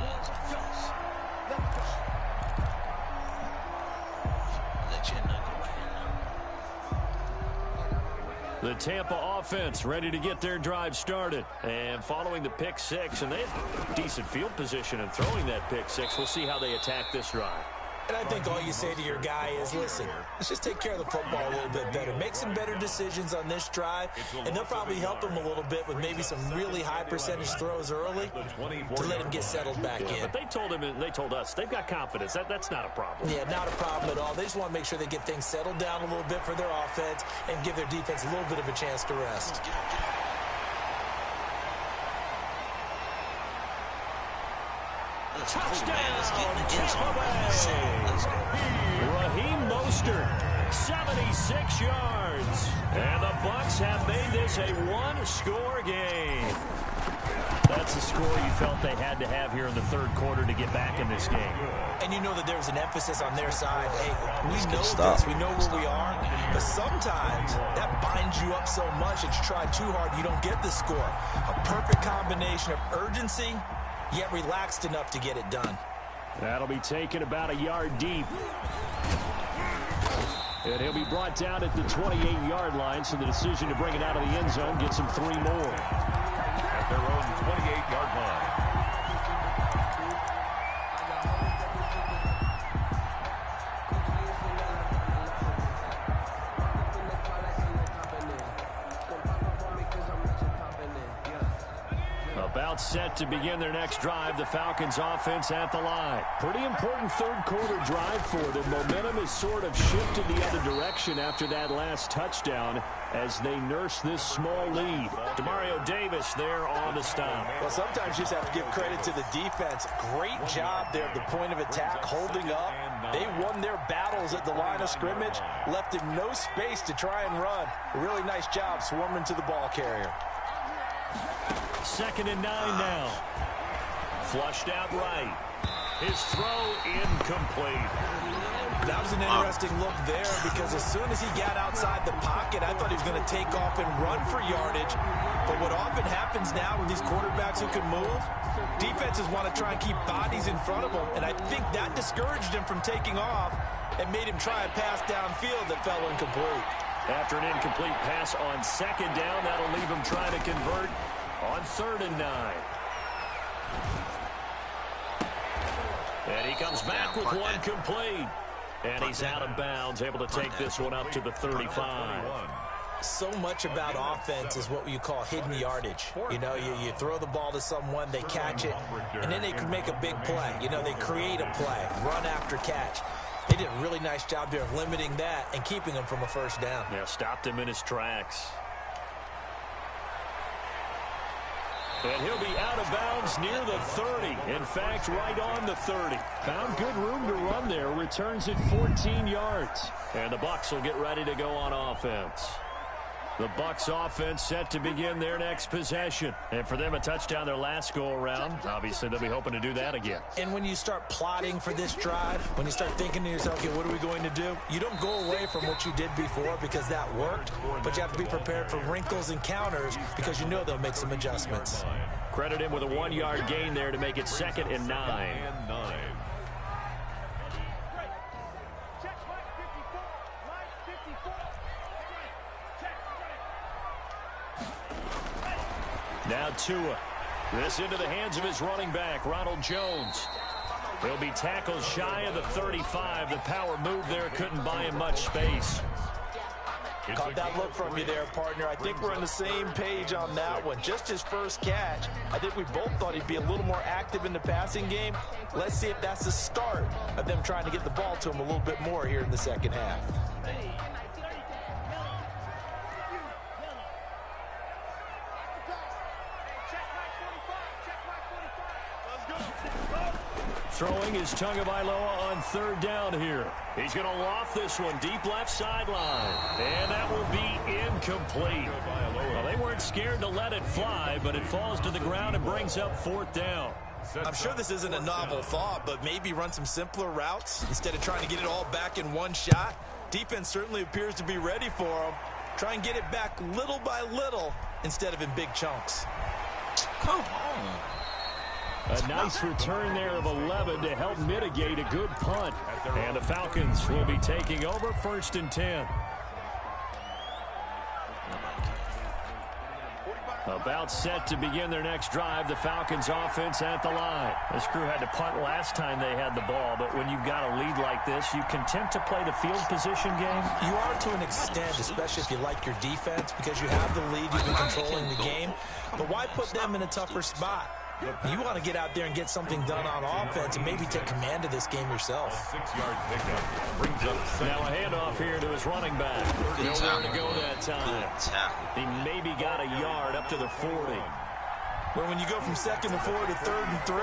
The Tampa offense ready to get their drive started. And following the pick six, and they have decent field position in throwing that pick six. We'll see how they attack this drive. And I think all you say to your guy is, listen, let's just take care of the football a little bit better. Make some better decisions on this drive, and they'll probably help him a little bit with maybe some really high percentage throws early to let him get settled back in. But they told us they've got confidence. That's not a problem. Yeah, not a problem at all. They just want to make sure they get things settled down a little bit for their offense and give their defense a little bit of a chance to rest. Touchdown, Tampa Bay. Raheem Mostert, 76 yards. And the Bucs have made this a one-score game. That's the score you felt they had to have here in the third quarter to get back in this game. And you know that there's an emphasis on their side. Hey, we know this. We know where we are. But sometimes that binds you up so much that you try too hard, you don't get the score. A perfect combination of urgency, yet relaxed enough to get it done. That'll be taken about a yard deep. And he'll be brought down at the 28-yard line, so the decision to bring it out of the end zone gets him 3 more. At their own 28-yard line. About set to begin their next drive, the Falcons offense at the line. Pretty important third quarter drive for them. Momentum has sort of shifted the other direction after that last touchdown as they nurse this small lead. Demario Davis there on the stop. Well, sometimes you just have to give credit to the defense. Great job there at the point of attack, holding up. They won their battles at the line of scrimmage, left him no space to try and run. A really nice job swarming to the ball carrier. 2nd and 9 now. Flushed out right. His throw incomplete. That was an interesting look there because as soon as he got outside the pocket, I thought he was going to take off and run for yardage. But what often happens now with these quarterbacks who can move, defenses want to try and keep bodies in front of them. And I think that discouraged him from taking off and made him try a pass downfield that fell incomplete. After an incomplete pass on 2nd down, that'll leave him trying to convert on 3rd and 9. And he comes back with one complete. And he's out of bounds, able to take this one up to the 35. So much about offense is what you call hidden yardage. You know, you throw the ball to someone, they catch it, and then they can make a big play. You know, they create a play, run after catch. They did a really nice job there of limiting that and keeping him from a first down. Yeah, stopped him in his tracks. And he'll be out of bounds near the 30. In fact, right on the 30. Found good room to run there. Returns it 14 yards. And the Bucs will get ready to go on offense. The Bucs offense set to begin their next possession. And for them, a touchdown their last go-around. Obviously, they'll be hoping to do that again. And when you start plotting for this drive, when you start thinking to yourself, okay, what are we going to do? You don't go away from what you did before because that worked, but you have to be prepared for wrinkles and counters because you know they'll make some adjustments. Credit him with a 1-yard gain there to make it 2nd and 9. Now Tua. This into the hands of his running back, Ronald Jones. He'll be tackled shy of the 35. The power move there couldn't buy him much space. Caught that look from you there, partner. I think we're on the same page on that one. Just his first catch. I think we both thought he'd be a little more active in the passing game. Let's see if that's the start of them trying to get the ball to him a little bit more here in the second half. Throwing is Tagovailoa on third down here. He's going to loft this one deep left sideline. And that will be incomplete. Well, they weren't scared to let it fly, but it falls to the ground and brings up fourth down. I'm sure this isn't a novel thought, but maybe run some simpler routes instead of trying to get it all back in one shot. Defense certainly appears to be ready for them. Try and get it back little by little instead of in big chunks. Come on. A nice return there of 11 to help mitigate a good punt. And the Falcons will be taking over 1st and 10. About set to begin their next drive, the Falcons offense at the line. This crew had to punt last time they had the ball, but when you've got a lead like this, you content to play the field position game? You are to an extent, especially if you like your defense, because you have the lead, you've been controlling the game. But why put them in a tougher spot? You want to get out there and get something done on offense and maybe take command of this game yourself. 6-yard pickup brings up now a handoff here to his running back. Nowhere to go that time. He maybe got a yard up to the 40. Well, when you go from 2nd to 4 to 3rd and 3,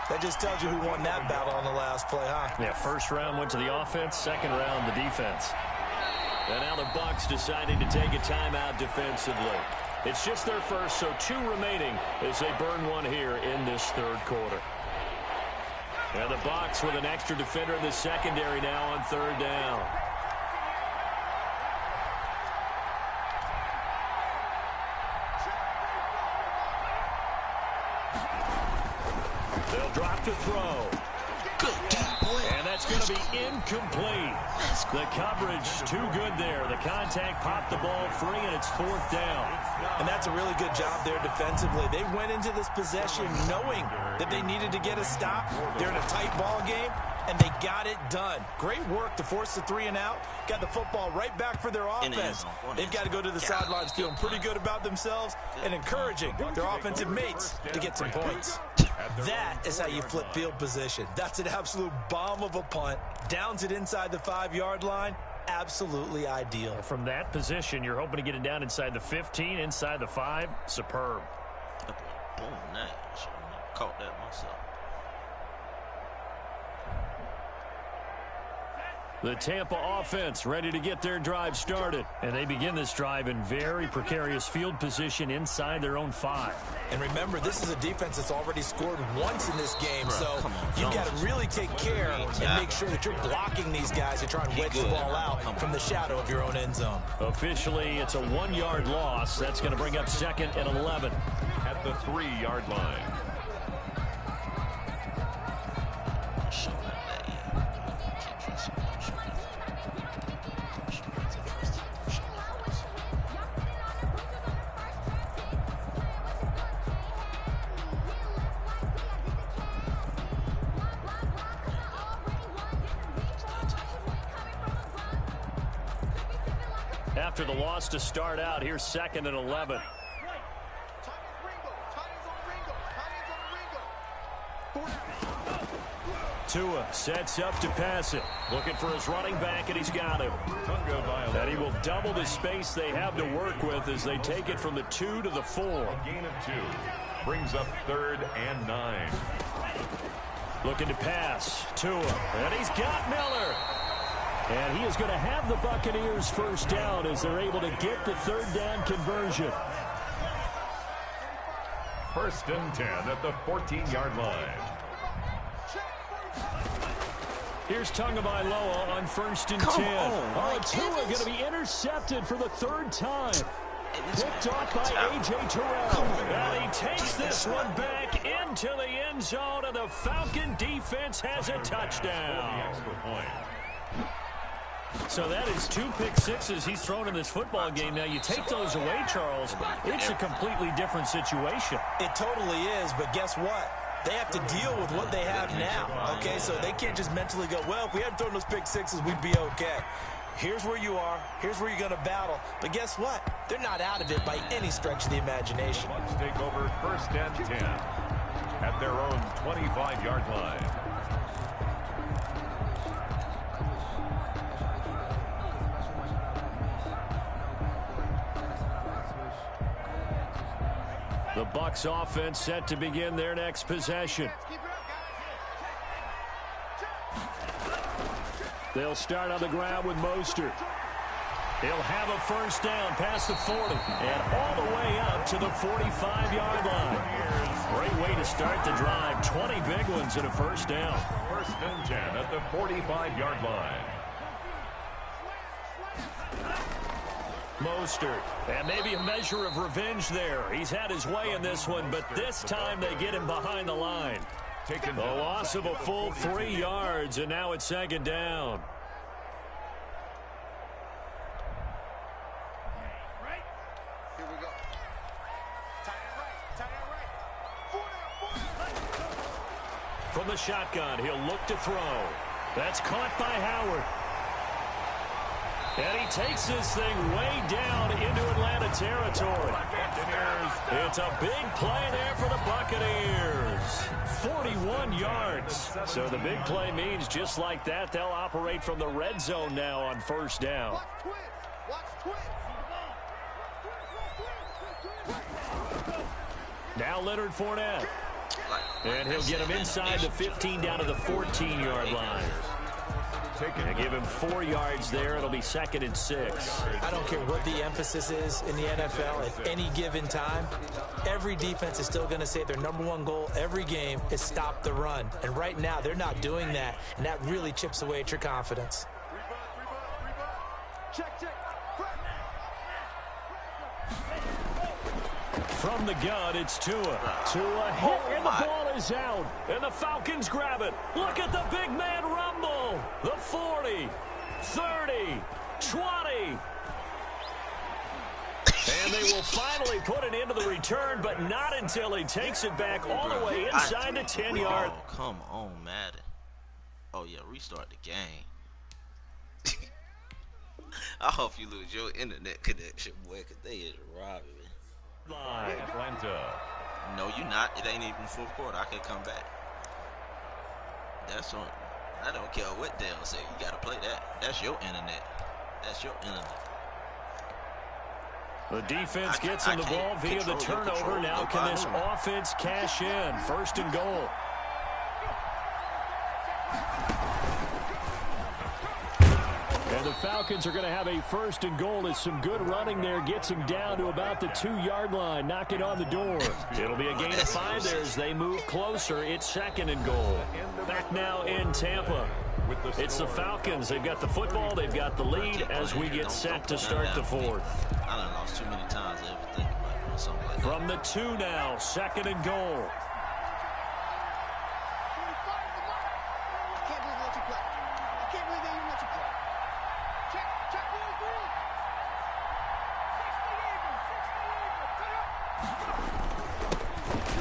that just tells you who won that battle on the last play, huh? Yeah, first round went to the offense, second round the defense. And now the Bucs deciding to take a timeout defensively. It's just their first, so 2 remaining as they burn one here in this third quarter. And the Bucs with an extra defender in the secondary now on third down. They'll drop to throw. Good deep boy. And that's going to be incomplete. The coverage too good there. The contact popped the ball free, and it's 4th down. And that's a really good job there defensively. They went into this possession knowing that they needed to get a stop. They're in a tight ball game, and they got it done. Great work to force the 3 and out. Got the football right back for their offense. They've got to go to the sidelines feeling pretty good about themselves and encouraging their offensive mates to get some points. That is how you flip field position. That's an absolute bomb of a punt. Downs it inside the 5-yard line. Absolutely ideal. From that position, you're hoping to get it down inside the 15, inside the 5. Superb. Boom, nice. Caught that myself. The Tampa offense ready to get their drive started. And they begin this drive in very precarious field position inside their own 5. And remember, this is a defense that's already scored once in this game, so you've got to really take care and make sure that you're blocking these guys to try and wedge the ball out from the shadow of your own end zone. Officially, it's a 1-yard loss. That's going to bring up 2nd and 11. At the 3-yard line. After the loss to start out, here's 2nd and 11. Tua sets up to pass it. Looking for his running back, and he's got him. And he will double the space they have to work with as they take it from the 2 to the 4. A gain of 2 brings up 3rd and 9. Looking to pass. Tua, and he's got Miller. And he is going to have the Buccaneers first down as they're able to get the 3rd down conversion. 1st and 10 at the 14-yard line. Here's Tagovailoa on 1st and 10. Tua going to be intercepted for the 3rd time. Picked off by A.J. Terrell. And he takes this one back into the end zone, and the Falcon defense has a touchdown. So that is 2 pick-sixes he's thrown in this football game. Now, you take those away, Charles, it's a completely different situation. It totally is, but guess what? They have to deal with what they have now, okay? So they can't just mentally go, well, if we hadn't thrown those pick-sixes, we'd be okay. Here's where you are. Here's where you're going to battle. But guess what? They're not out of it by any stretch of the imagination. Let's take over 1st and 10 at their own 25-yard line. The Bucs offense set to begin their next possession. They'll start on the ground with Mostert. He'll have a first down past the 40 and all the way up to the 45-yard line. Great way to start the drive. 20 big ones and a first down. 1st and 10 at the 45-yard line. Mostert. And maybe a measure of revenge there. He's had his way in this one, but this time they get him behind the line. A loss of a full 3 yards, and now it's 2nd down. Here we go. From the shotgun, he'll look to throw. That's caught by Howard. And he takes this thing way down into Atlanta territory. It's a big play there for the Buccaneers. 41 yards. So the big play means just like that, they'll operate from the red zone now on 1st down. Now Leonard Fournette. And he'll get him inside the 15 down to the 14-yard line. And give him 4 yards there. It'll be 2nd and 6. I don't care what the emphasis is in the NFL at any given time. Every defense is still going to say their #1 goal every game is stop the run. And right now, they're not doing that. And that really chips away at your confidence. From the gun, it's Tua. Tua hit, and the ball is out. And the Falcons grab it. Look at the big man rumble. The 40, 30, 20. And they will finally put an end to the return, but not until he takes it back all the way inside the 10-yard. Oh, come on, Madden. Oh, yeah, restart the game. I hope you lose your internet connection, boy, because they is robbing me. Atlanta. No, you're not. It ain't even 4th quarter. I can come back. That's on. I don't care what they'll say. You got to play that. That's your internet. That's your internet. The defense gets him the ball via the turnover. Now can this offense cash in? 1st and goal. And the Falcons are going to have a 1st and goal as some good running there gets him down to about the 2-yard line. Knock it on the door. It'll be a gain of 5 there as they move closer. It's 2nd and goal. Back now in Tampa. It's the Falcons. They've got the football. They've got the lead as we get set to start the 4th. I done lost too many times to ever think about doing something like that. From the 2 now, 2nd and goal.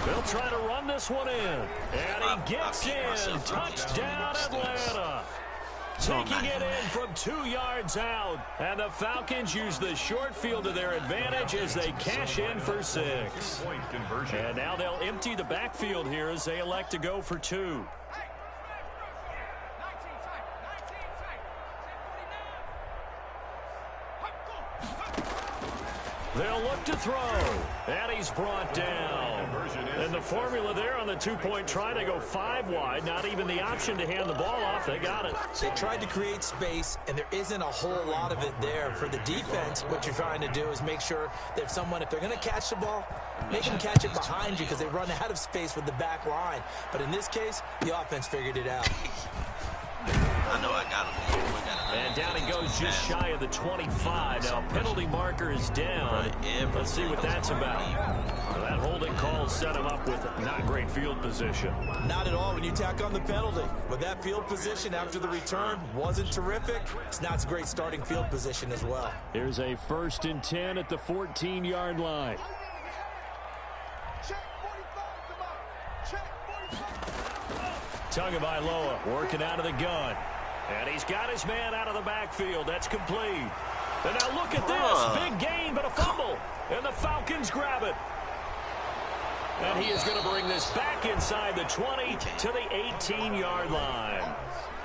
They'll try to run this one in. And he gets in. Touchdown, Atlanta. Taking it in from 2 yards out. And the Falcons use the short field to their advantage as they cash in for 6. And now they'll empty the backfield here as they elect to go for 2. They'll look to throw. And he's brought down. And the formula there on the 2-point try to go 5 wide. Not even the option to hand the ball off. They got it. They tried to create space, and there isn't a whole lot of it there. For the defense, what you're trying to do is make sure that if they're going to catch the ball, make them catch it behind you because they run out of space with the back line. But in this case, the offense figured it out. I know I got him. And down he goes just shy of the 25. Now, penalty marker is down. Let's see what that's about. Well, that holding call set him up with not great field position. Not at all when you tack on the penalty. But that field position after the return wasn't terrific. It's not a great starting field position as well. Here's a 1st and 10 at the 14-yard line. Tagovailoa working out of the gun. And he's got his man out of the backfield. That's complete. And now look at this. Big gain, but a fumble. And the Falcons grab it. And he is going to bring this back inside the 20 to the 18-yard line.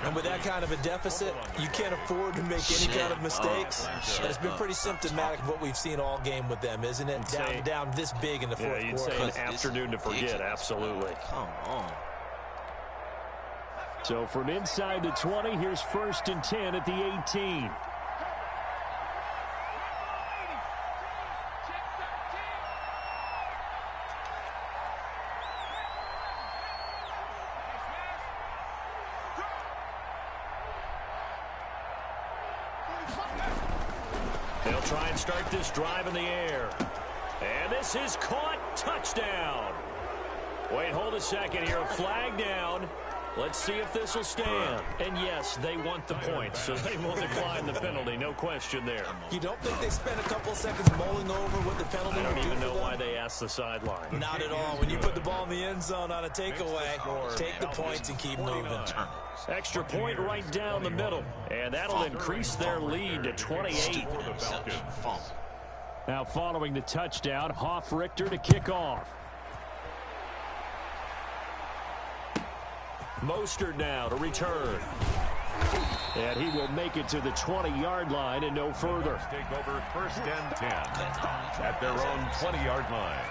And with that kind of a deficit, you can't afford to make any kind of mistakes. And it's been pretty symptomatic of what we've seen all game with them, isn't it? Down this big in the fourth quarter. You'd say an afternoon to forget, absolutely. Come on. So from inside the 20, here's 1st and 10 at the 18. They'll try and start this drive in the air. And this is caught. Touchdown. Wait, hold a second here. Flag down. Let's see if this will stand. And yes, they want the points, so they will decline the penalty. No question there. You don't think they spent a couple seconds mulling over what the penalty would do? I don't even know why they asked the sideline. Not at all. When you put the ball in the end zone on a takeaway, take the points and keep moving. Extra point right down the middle. And that'll increase their lead to 28. Now following the touchdown, Hoff-Richter to kick off. Mostert now to return. And he will make it to the 20-yard line and no further. Take over 1st and 10 at their own 20-yard line.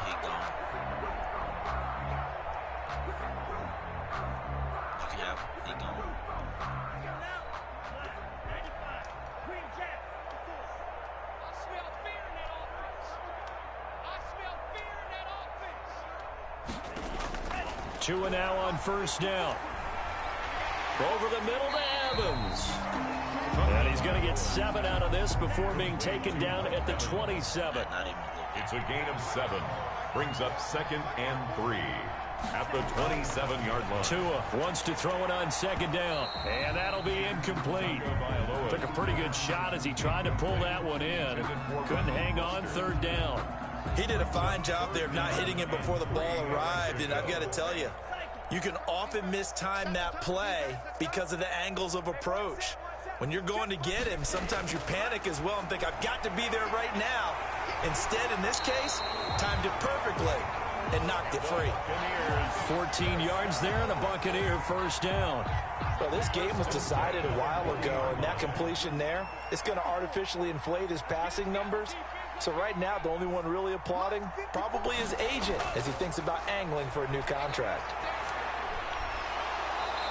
He gone. Yeah, he gone. Two and now on 1st down. Over the middle to Evans. And he's going to get 7 out of this before being taken down at the 27. It's a gain of 7. Brings up 2nd and 3 at the 27-yard line. Tua wants to throw it on 2nd down. And that'll be incomplete. Took a pretty good shot as he tried to pull that one in. Couldn't hang on 3rd down. He did a fine job there of not hitting it before the ball arrived, and I've got to tell you, you can often mistime that play because of the angles of approach. When you're going to get him, sometimes you panic as well and think, I've got to be there right now. Instead, in this case, timed it perfectly and knocked it free. 14 yards there and a Buccaneer 1st down. Well, this game was decided a while ago, and that completion there, it's going to artificially inflate his passing numbers. So right now, the only one really applauding probably his agent as he thinks about angling for a new contract.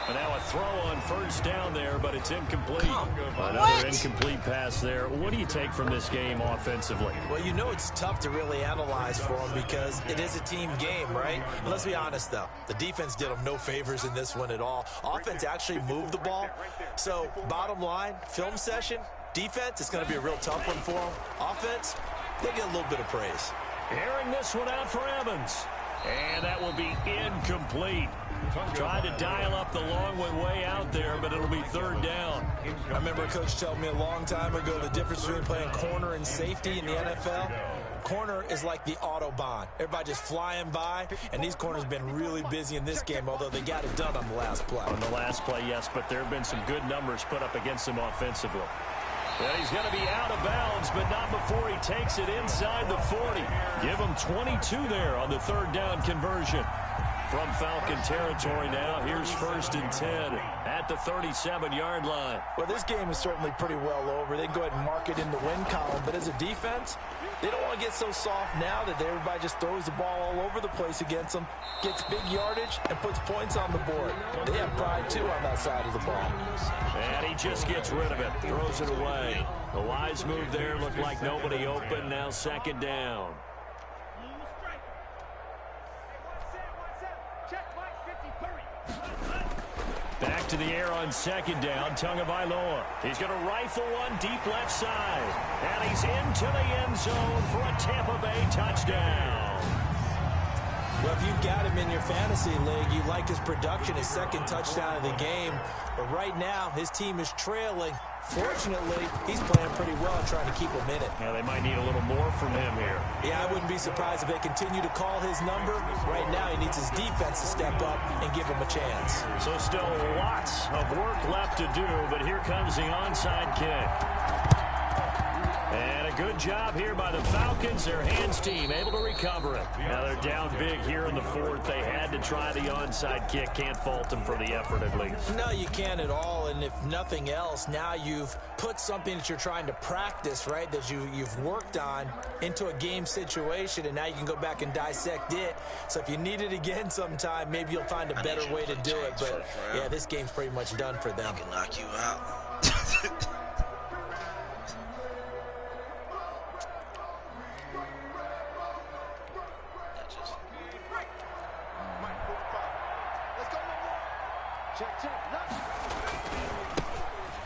And now a throw on 1st down there, but it's incomplete. Another incomplete pass there. What do you take from this game offensively? Well, you know it's tough to really analyze for him because it is a team game, right? And let's be honest, though. The defense did them no favors in this one at all. Offense actually moved the ball. So, bottom line, film session, defense, it's going to be a real tough one for them. Offense, they'll get a little bit of praise. Airing this one out for Evans. And that will be incomplete. Tried to dial up the long one way out there, but it'll be 3rd down. I remember a coach telling me a long time ago the difference between playing corner and safety in the NFL. Corner is like the Autobahn. Everybody just flying by, and these corners have been really busy in this game, although they got it done on the last play. On the last play, yes, but there have been some good numbers put up against him offensively. And he's going to be out of bounds, but not before he takes it inside the 40. Give him 22 there on the 3rd down conversion. From Falcon territory now, here's 1st and 10 at the 37-yard line. Well, this game is certainly pretty well over. They go ahead and mark it in the win column, but as a defense, they don't want to get so soft now that everybody just throws the ball all over the place against them, gets big yardage, and puts points on the board. They have pride, too, on that side of the ball. And he just gets rid of it, throws it away. The wise move there, looked like nobody open, now 2nd down. back to the air on second down. Tagovailoa. He's going to rifle one deep left side. And he's into the end zone for a Tampa Bay touchdown. Well, if you've got him in your fantasy league, you like his production, his second touchdown of the game. But right now, his team is trailing. Fortunately, he's playing pretty well and trying to keep him in it. Yeah, they might need a little more from him here. Yeah, I wouldn't be surprised if they continue to call his number. Right now, he needs his defense to step up and give him a chance. So still lots of work left to do, but here comes the onside kick. And a good job here by the Falcons. Their hands team able to recover it. Now they're down big here in the fourth. They had to try the onside kick. Can't fault them for the effort at least. No, you can't at all. And if nothing else, now you've put something that you're trying to practice, right, that you've worked on into a game situation, and now you can go back and dissect it. So if you need it again sometime, maybe you'll find a better way to do it. But, yeah, this game's pretty much done for them. They can knock you out.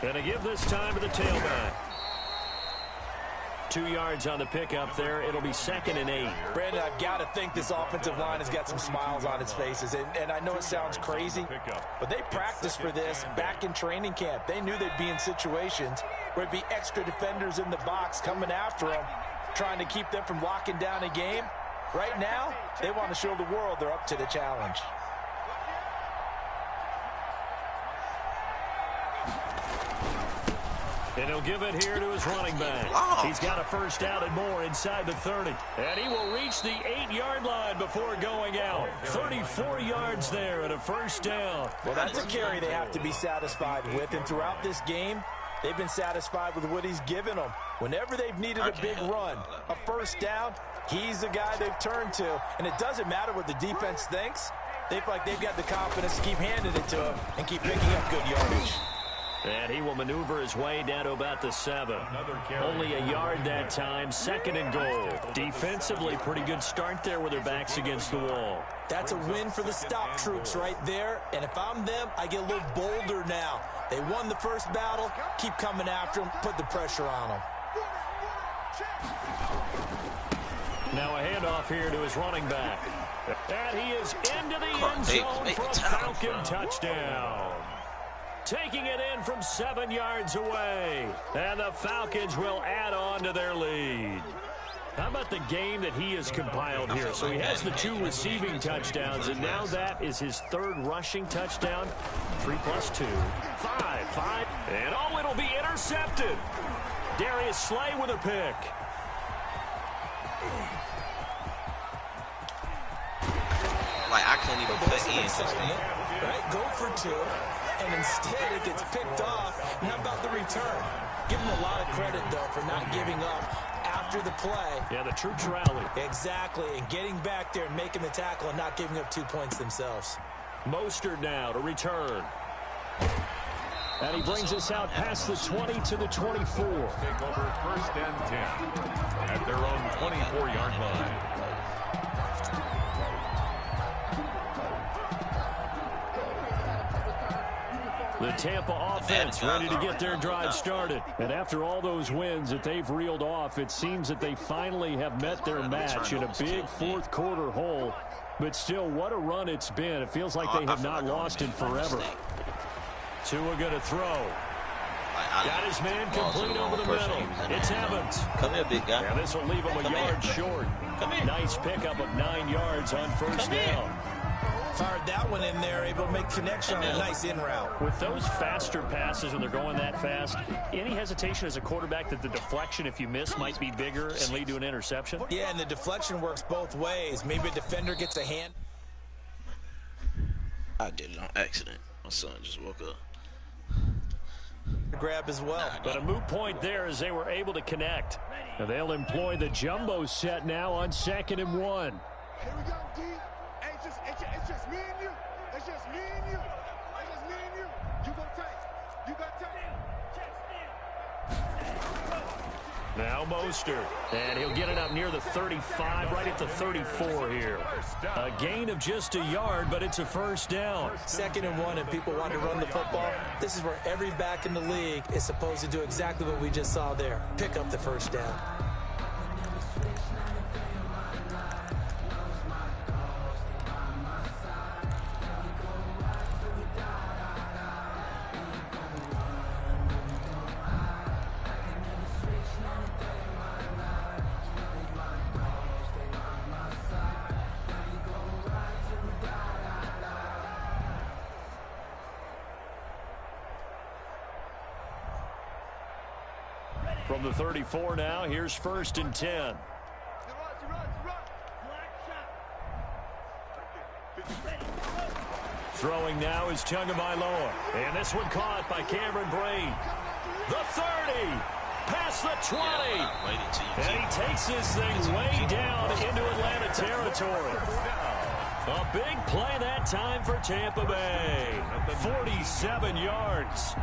Going to give this time to the tailback. 2 yards on the pickup there. It'll be 2nd and 8. Brandon, I've got to think this offensive line has got some smiles on its faces. And I know it sounds crazy, but they practiced for this back in training camp. They knew they'd be in situations where it'd be extra defenders in the box coming after them, trying to keep them from locking down a game. Right now, they want to show the world they're up to the challenge. And he'll give it here to his running back. He's got a first down and more inside the 30. And he will reach the 8-yard line before going out. 34 yards there and a first down. Well, that's a carry they have to be satisfied with. And throughout this game, they've been satisfied with what he's given them. Whenever they've needed a big run, a first down, he's the guy they've turned to. And it doesn't matter what the defense thinks. They feel like they've got the confidence to keep handing it to him and keep picking up good yardage. And he will maneuver his way down to about the 7. Only a yard that time, 2nd and goal. Defensively, pretty good start there with their backs against the wall. That's a win for the stop troops right there. And if I'm them, I get a little bolder now. They won the first battle. Keep coming after them. Put the pressure on them. Now a handoff here to his running back. And he is into the end zone for a Falcon touchdown. Taking it in from 7 yards away. And the Falcons will add on to their lead. How about the game that he has compiled here? So he has the 2 receiving touchdowns, and now that is his 3rd rushing touchdown. 3 plus 2. 5. And oh, it'll be intercepted. Darius Slay with a pick. Like, I couldn't even put in. Right? Go for 2. And instead it gets picked off. And how about the return? Give him a lot of credit, though, for not giving up after the play. Yeah, the troops rally. Exactly, and getting back there and making the tackle and not giving up 2 points themselves. Mostert now to return. And he brings us out past the 20 to the 24. Take over 1st and 10 at their own 24-yard line. The Tampa offense ready to get their drive started. And after all those wins that they've reeled off, it seems that they finally have met their match in a big 4th quarter hole. But still, what a run it's been. It feels like they have not lost in forever. Tua going to throw. Got his man complete over the middle. It's Evans. Come here, big guy. And this will leave him a yard short. Nice pickup of 9 yards on first down. Fired that one in there, able to make connection on a nice in route. With those faster passes when they're going that fast, any hesitation as a quarterback that the deflection, if you miss, might be bigger and lead to an interception? Yeah, and the deflection works both ways. Maybe a defender gets a hand. I did it on accident. My son just woke up. Grab as well. But a moot point there as they were able to connect. And they'll employ the jumbo set now on 2nd and 1. Here we go, D. Hey, it's just me and you. It's just me and you. It's just me and you. You go take. You got take. Now Mostert, and he'll get it up near the 35, right at the 34 here. A gain of just a yard, but it's a first down. 2nd and 1, and people want to run the football. This is where every back in the league is supposed to do exactly what we just saw there. Pick up the first down. From the 34 now, here's 1st and 10. Throwing now is Tagovailoa. And this one caught by Cameron Brate. The 30. Past the 20. And he takes this thing way down into Atlanta territory. A big play that time for Tampa Bay. 47 yards.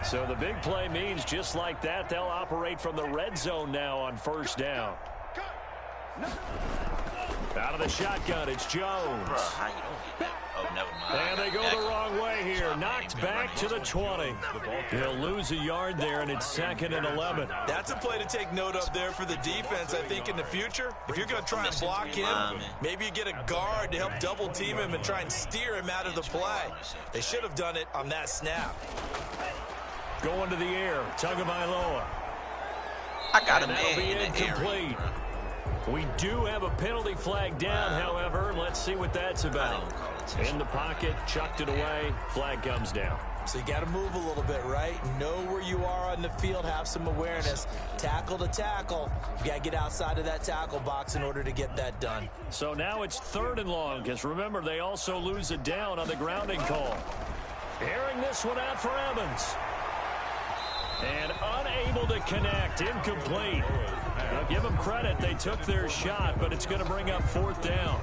So the big play means just like that, they'll operate from the red zone now on 1st down. Out of the shotgun, it's Jones. And they go the wrong way here. Knocked back to the 20. He'll lose a yard there, and it's 2nd and 11. That's a play to take note of there for the defense, I think, in the future. If you're going to try and block him, maybe you get a guard to help double team him and try and steer him out of the play. They should have done it on that snap. Going to the air, Tagovailoa. I got him incomplete. We do have a penalty flag down, however. Let's see what that's about. In the pocket, chucked it away. Flag comes down. So you got to move a little bit, right? Know where you are on the field, have some awareness. Tackle to tackle. You got to get outside of that tackle box in order to get that done. So now it's 3rd and long, because remember, they also lose a down on the grounding call. Airing this one out for Evans. And unable to connect, incomplete. Now give them credit, they took their shot, but it's going to bring up 4th down.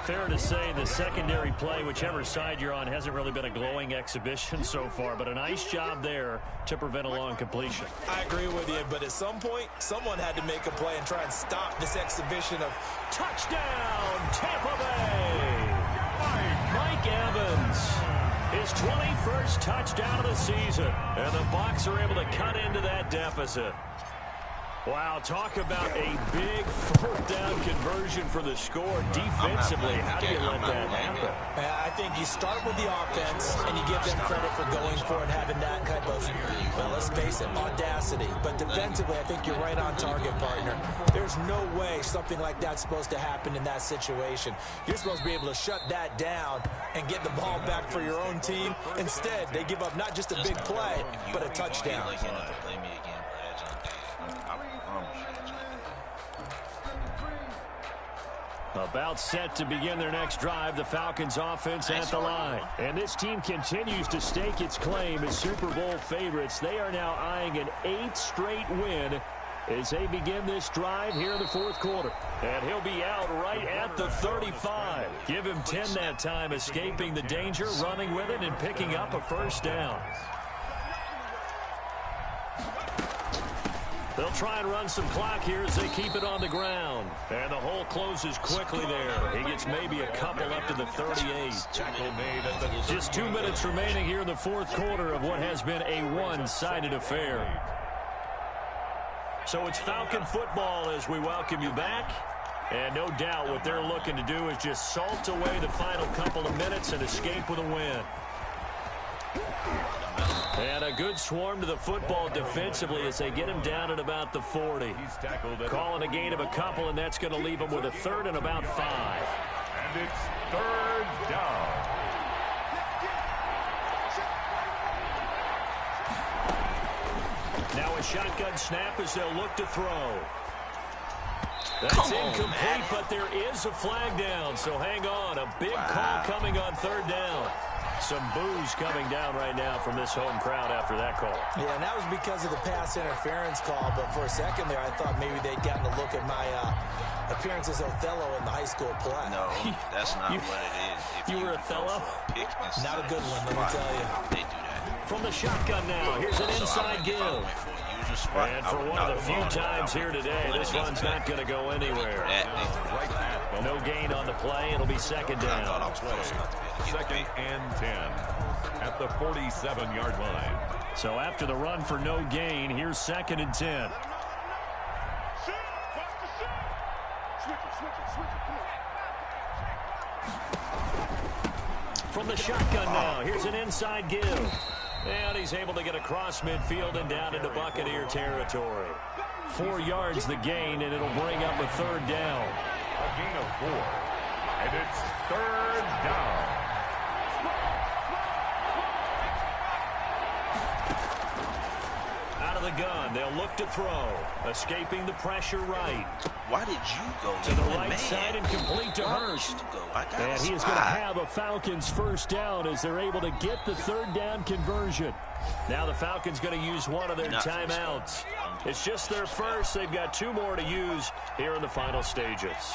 Fair to say the secondary play, whichever side you're on, hasn't really been a glowing exhibition so far, but a nice job there to prevent a long completion. I agree with you, but at some point, someone had to make a play and try and stop this exhibition of touchdown, Tampa Bay! Mike Evans. His 21st touchdown of the season, and the Bucs are able to cut into that deficit. Wow, talk about a big 4th down conversion for the score. Defensively, how do you let that happen? I think you start with the offense, and you give them credit for going for it, having that type of, well, let's face it, audacity. But defensively, I think you're right on target, partner. There's no way something like that's supposed to happen in that situation. You're supposed to be able to shut that down and get the ball back for your own team. Instead, they give up not just a big play, but a touchdown. About set to begin their next drive, the Falcons offense at the line. And this team continues to stake its claim as Super Bowl favorites. They are now eyeing an 8th straight win as they begin this drive here in the 4th quarter. And he'll be out right at the 35. Give him 10 that time, escaping the danger, running with it, and picking up a 1st down. They'll try and run some clock here as they keep it on the ground. And the hole closes quickly there. He gets maybe a couple up to the 38. Just 2 minutes remaining here in the 4th quarter of what has been a one-sided affair. So it's Falcon football as we welcome you back. And no doubt what they're looking to do is just salt away the final couple of minutes and escape with a win. And a good swarm to the football defensively as they get him down at about the 40. Calling a gain of a couple, and that's going to leave him with a 3rd and about 5. And it's 3rd down. Now a shotgun snap as they'll look to throw. That's incomplete, but there is a flag down, so hang on. A big call coming on 3rd down. Some boos coming down right now from this home crowd after that call. Yeah, and that was because of the pass interference call, but for a second there, I thought maybe they'd gotten a look at my appearance as Othello in the high school play. No, that's not what it is. If you were Othello? Not a good one, let me tell you. They do that. From the shotgun now, here's an inside give. And for one of the few times here today, this run's not going to go anywhere. No gain on the play. It'll be second down. Second and 10 at the 47-yard line. So after the run for no gain, here's second and 10. From the shotgun now, here's an inside give. And he's able to get across midfield and down into Buccaneer territory. 4 yards the gain, and it'll bring up a third down. A gain of 4, and it's third down. Out of the gun, they'll look to throw. Escaping the pressure right. Why did you go to the right side and complete to Hurst? And he is going to have a Falcons first down as they're able to get the third down conversion. Now the Falcons going to use one of their timeouts. It's just their first. They've got 2 more to use here in the final stages.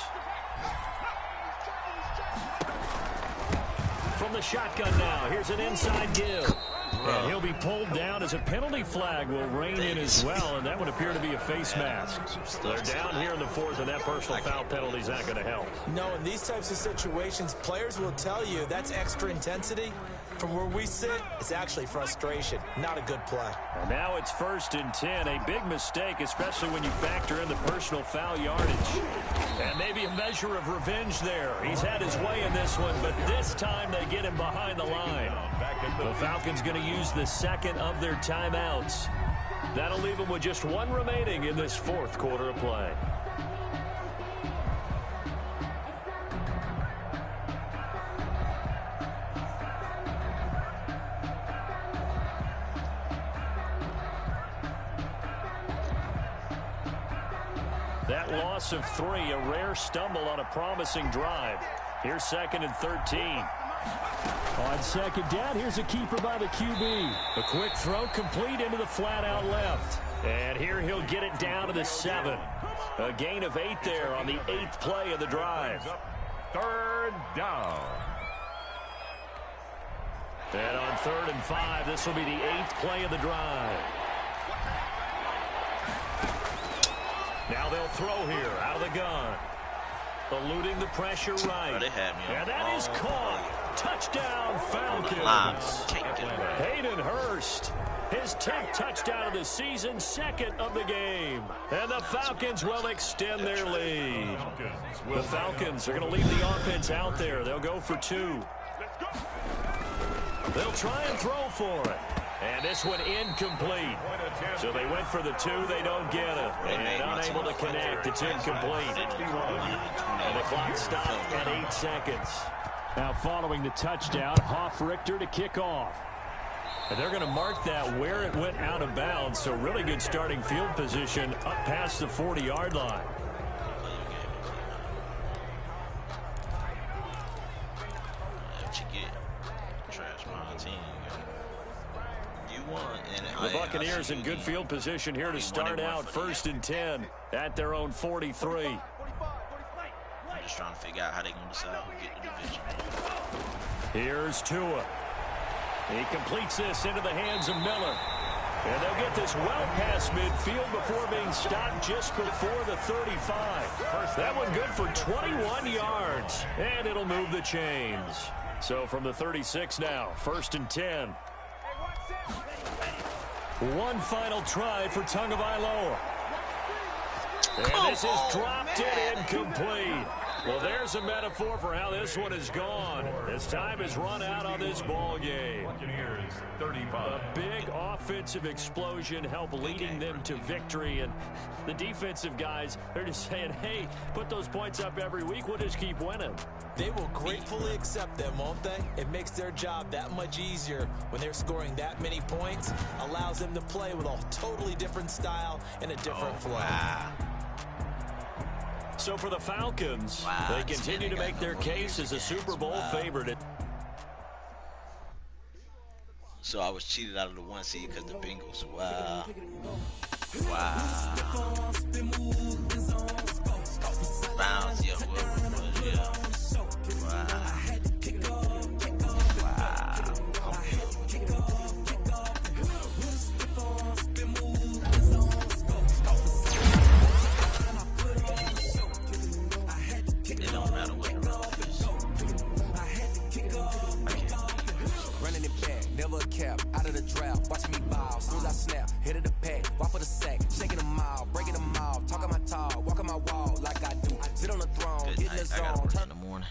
From the shotgun now, here's an inside give. And he'll be pulled down as a penalty flag will rein in as well, and that would appear to be a face mask. They're down here in the 4th, and that personal foul penalty is not going to help. No, in these types of situations, players will tell you that's extra intensity. From where we sit, it's actually frustration, not a good play. And now it's 1st and 10, a big mistake, especially when you factor in the personal foul yardage. And maybe a measure of revenge there. He's had his way in this one, but this time they get him behind the line. The Falcons going to use the second of their timeouts. That'll leave them with just 1 remaining in this 4th quarter of play. That loss of 3, a rare stumble on a promising drive. Here's 2nd and 13. On second down, here's a keeper by the QB. A quick throw complete into the flat out left. And here he'll get it down to the 7. A gain of 8 there on the 8th play of the drive. Third down. And on 3rd and 5, this will be the 8th play of the drive. Now they'll throw here out of the gun. Eluding the pressure right. And that is caught. Touchdown, Falcons. Hayden Hurst, his 10th touchdown of the season, 2nd of the game. And the Falcons will extend their lead. The Falcons are going to leave the offense out there. They'll go for 2. They'll try and throw for it. And this one incomplete. So they went for the 2. They don't get it. And unable to connect. It's incomplete. And the clock stopped at 8 seconds. Now following the touchdown, Hoff-Richter to kick off. And they're going to mark that where it went out of bounds. So really good starting field position up past the 40-yard line. The Buccaneers in good field position here to start out 1st and 10 at their own 43. I'm just trying to figure out how they're going to decide who get the division. Here's Tua. He completes this into the hands of Miller. And they'll get this well past midfield before being stopped just before the 35. That one good for 21 yards. And it'll move the chains. So from the 36 now, 1st and 10. One final try for Tagovailoa. And this is dropped in incomplete. Well, there's a metaphor for how this one has gone. As time has run out on this ball game. A big offensive explosion helped leading them to victory. And the defensive guys, they're just saying, hey, put those points up every week. We'll just keep winning. They will gratefully accept them, won't they? It makes their job that much easier when they're scoring that many points. Allows them to play with a totally different style and a different flow. Wow. So for the Falcons, they continue to make their case as a Super Bowl favorite. So I was cheated out of the 1 seed because the Bengals. Wow. Wow. Bounce, yeah, whoever it was, yeah. Wow. It don't matter what the road is. Running it back, never a cap, out of the draft, watching me ball, soon as I snap, hit of the pack, walk for the sack, shaking them all, breaking them all, talking my talk, walking my wall like I do, sit on the throne, Good get in night. the I gotta zone, work turn in the morning.